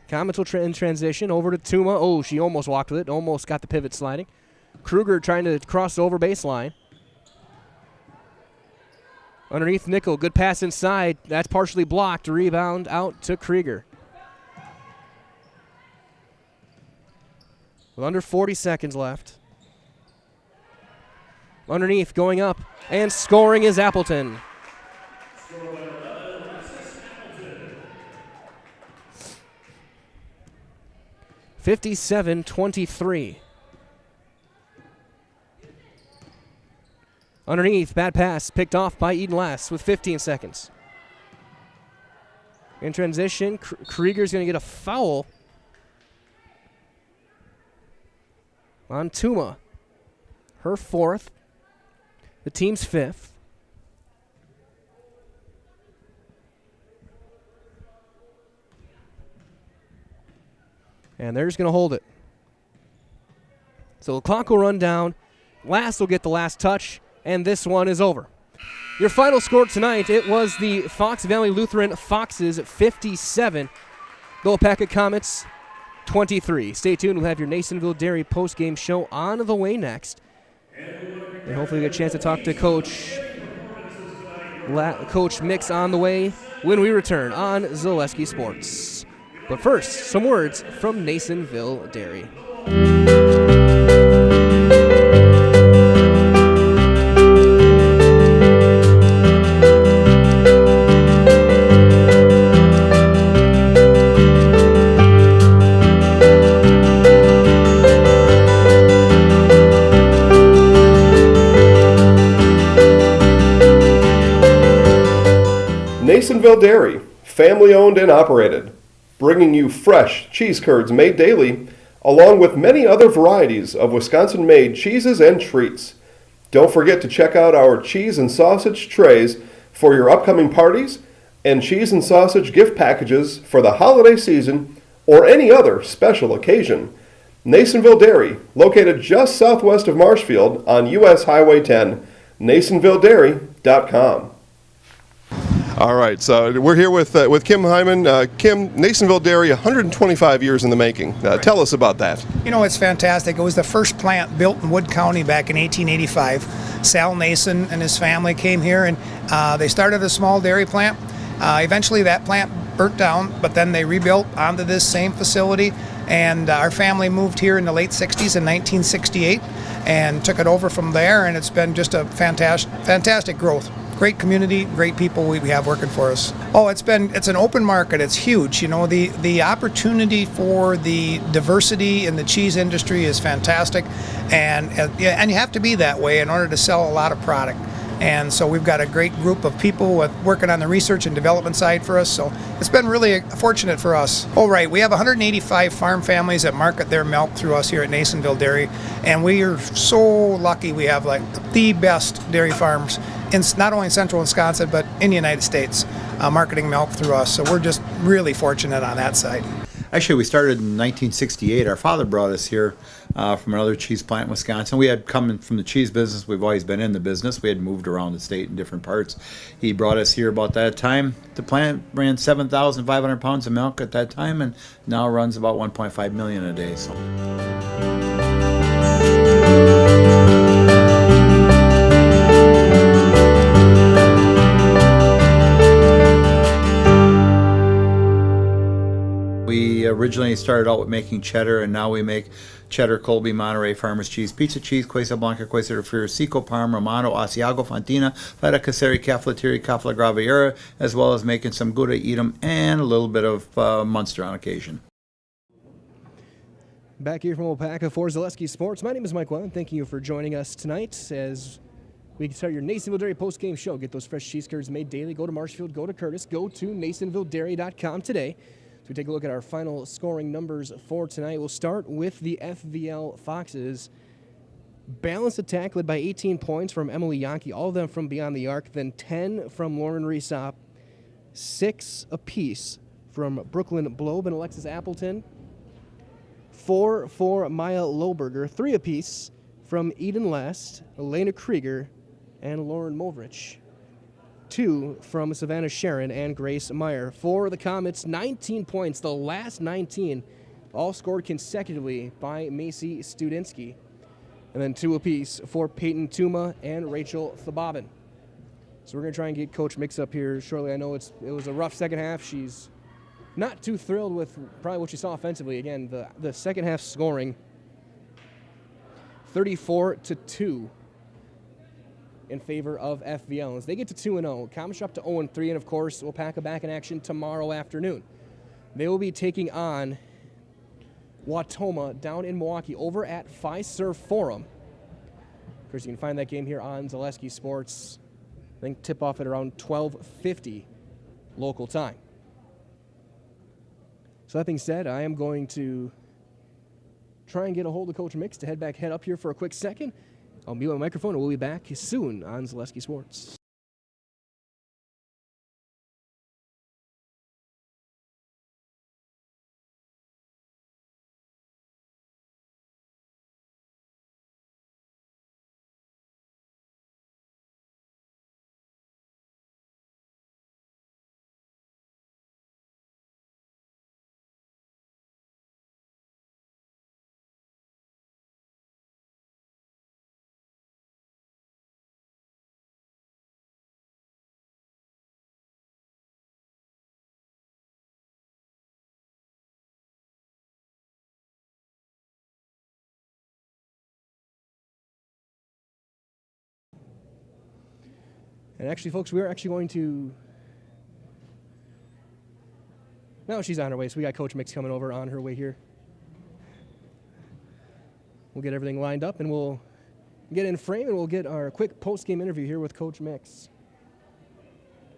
Comets will in transition over to Tuma. Oh, she almost walked with it, almost got the pivot sliding. Kruger trying to cross over baseline. Underneath Nickel, good pass inside. That's partially blocked. Rebound out to Krieger. With under 40 seconds left. Underneath, going up, and scoring is Appleton. (57-23). Underneath, bad pass, picked off by Eden Last with 15 seconds. In transition, Krieger's going to get a foul on Tuma. Her 4th. The team's 5th. And they're just going to hold it. So the clock will run down. Last will get the last touch, and this one is over. Your final score tonight, it was the Fox Valley Lutheran Foxes 57, the Waupaca Comets 23. Stay tuned. We'll have your Nasonville Dairy post-game show on the way next. And hopefully get a chance to talk to Coach Mix on the way when we return on Zaleski Sports. But first, some words from Nasonville Dairy. Nasonville Dairy, family owned and operated, bringing you fresh cheese curds made daily, along with many other varieties of Wisconsin-made cheeses and treats. Don't forget to check out our cheese and sausage trays for your upcoming parties and cheese and sausage gift packages for the holiday season or any other special occasion. Nasonville Dairy, located just southwest of Marshfield on US Highway 10, NasonvilleDairy.com. All right, so we're here with Kim Hyman. Kim, Nasonville Dairy, 125 years in the making. Tell us about that. You know, it's fantastic. It was the first plant built in Wood County back in 1885. Sal Nason and his family came here, and they started a small dairy plant. Eventually that plant burnt down, but then they rebuilt onto this same facility, and our family moved here in the late 60s in 1968 and took it over from there, and it's been just a fantastic growth. Great community, great people we have working for us. Oh, it's an open market. It's huge. You know, the opportunity for the diversity in the cheese industry is fantastic, and you have to be that way in order to sell a lot of product. And so we've got a great group of people working on the research and development side for us. So it's been really fortunate for us. Oh, right. We have 185 farm families that market their milk through us here at Nasonville Dairy. And we are so lucky we have like the best dairy farms in not only in central Wisconsin, but in the United States, marketing milk through us. So we're just really fortunate on that side. Actually, we started in 1968. Our father brought us here from another cheese plant in Wisconsin. We had come from the cheese business. We've always been in the business. We had moved around the state in different parts. He brought us here about that time. The plant ran 7,500 pounds of milk at that time, and now runs about 1.5 million a day. So. We originally started out with making cheddar, and now we make cheddar, Colby, Monterey, Farmers Cheese, Pizza Cheese, Quesa Blanca, Quesa de Friar, Seco, Parma, Romano, Asiago, Fontina, Feta Caseri, Caflateri, Cafla Graviera, as well as making some Gouda Edam and a little bit of Munster on occasion. Back here from Waupaca for Zaleski Sports, my name is Mike Wellen. Thank you for joining us tonight as we can start your Nasonville Dairy post-game show. Get those fresh cheese curds made daily. Go to Marshfield, go to Curtis, go to NasonvilleDairy.com today. So we take a look at our final scoring numbers for tonight. We'll start with the FVL Foxes. Balanced attack led by 18 points from Emily Yankee, all of them from beyond the arc, then 10 from Lauren Reesop, 6 apiece from Brooklyn Blobe and Alexis Appleton, 4 for Maya Lohberger, 3 apiece from Eden Lest, Elena Krieger, and Lauren Movrich. 2 from Savannah Sharon and Grace Meyer. For the Comets, 19 points, the last 19, all scored consecutively by Macy Studinsky. And then 2 apiece for Peyton Tuma and Rachel Thabobin. So we're going to try and get Coach Mix up here shortly. I know it was a rough second half. She's not too thrilled with probably what she saw offensively. Again, the second half scoring, 34-2. In favor of FVL. As they get to 2-0, Comets up to 0-3, and of course, Waupaca back in action tomorrow afternoon. They will be taking on Wautoma down in Milwaukee over at Fiserv Forum. Of course, you can find that game here on Zaleski Sports. I think tip off at around 12:50 local time. So that being said, I am going to try and get a hold of Coach Mix to head up here for a quick second. I'll mute my microphone, and we'll be back soon on Zaleski Sports. And actually, folks, we are actually going to... No, she's on her way, so we got Coach Mix coming over on her way here. We'll get everything lined up, and we'll get in frame, and we'll get our quick post-game interview here with Coach Mix.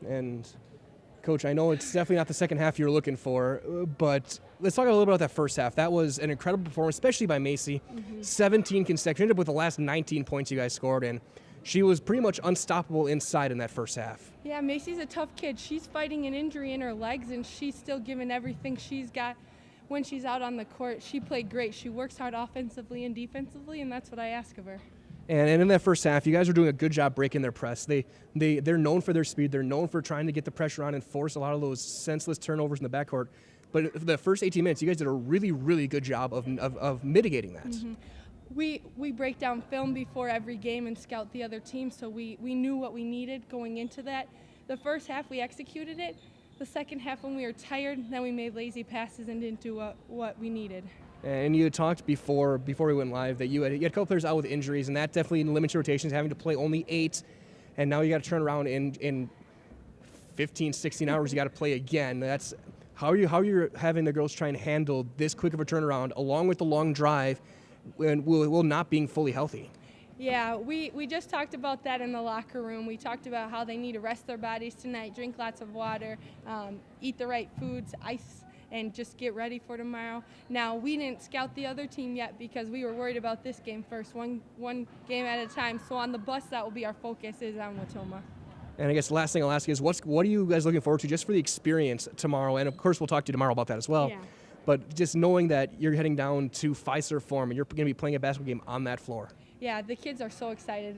And Coach, I know it's definitely not the second half you're looking for, but let's talk a little bit about that first half. That was an incredible performance, especially by Macy. 17 consecutive, ended up with the last 19 points you guys scored, and she was pretty much unstoppable inside in that first half. Yeah, Macy's a tough kid. She's fighting an injury in her legs, and she's still giving everything she's got when she's out on the court. She played great. She works hard offensively and defensively, and that's what I ask of her. And in that first half, you guys were doing a good job breaking their press. They're known for their speed. They're known for trying to get the pressure on and force a lot of those senseless turnovers in the backcourt. But for the first 18 minutes, you guys did a really, really good job of mitigating that. We break down film before every game and scout the other team, so we knew what we needed going into that. The first half, we executed it. The second half, when we were tired, then we made lazy passes and didn't do what we needed. And you had talked before we went live that you had a couple players out with injuries, and that definitely limits your rotations, having to play only 8. And now you got to turn around in 15, 16 hours, you got to play again. That's how you're having the girls try and handle this quick of a turnaround, along with the long drive, and will not being fully healthy. Yeah, we just talked about that in the locker room. We talked about how they need to rest their bodies tonight, drink lots of water, eat the right foods, ice, and just get ready for tomorrow. Now, we didn't scout the other team yet because we were worried about this game first, one game at a time. So on the bus, that will be our focus, is on Wautoma. And I guess the last thing I'll ask you is, what are you guys looking forward to just for the experience tomorrow? And of course, we'll talk to you tomorrow about that as well. Yeah. But just knowing that you're heading down to Fiserv Forum and you're going to be playing a basketball game on that floor. Yeah, the kids are so excited.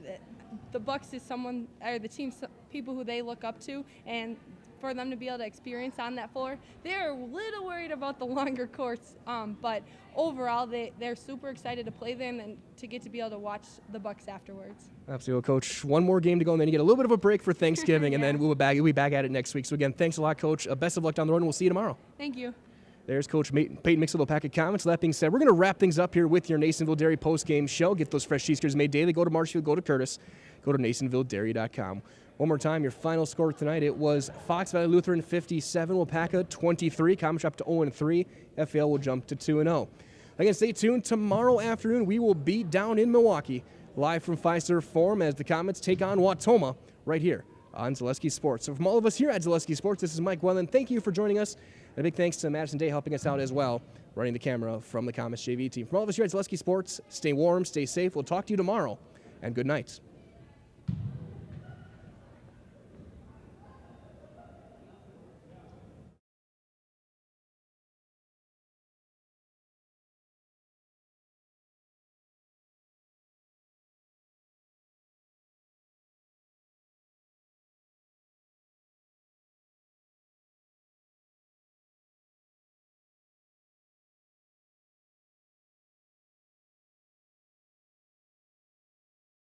The Bucks is the team's people who they look up to, and for them to be able to experience on that floor, they're a little worried about the longer courts, but overall they're super excited to play them and to get to be able to watch the Bucks afterwards. Absolutely, Coach. One more game to go, and then you get a little bit of a break for Thanksgiving, and then we'll be back at it next week. So again, thanks a lot, Coach. Best of luck down the road, and we'll see you tomorrow. Thank you. There's Coach Peyton Mixel of Waupaca Comments. That being said, we're going to wrap things up here with your Nasonville Dairy post-game show. Get those fresh cheese curds made daily. Go to Marshfield, go to Curtis, go to NasonvilleDairy.com. One more time, your final score tonight, it was Fox Valley Lutheran 57, Waupaca 23. Comments up to 0-3. FAL will jump to 2-0. Again, stay tuned. Tomorrow afternoon, we will be down in Milwaukee, live from Fiserv Forum as the Comets take on Wautoma right here on Zaleski Sports. So from all of us here at Zaleski Sports, this is Mike Wellen. Thank you for joining us. And a big thanks to Madison Day helping us out as well, running the camera from the Comets JV team. From all of us here at Zaleski Sports, stay warm, stay safe. We'll talk to you tomorrow, and good night.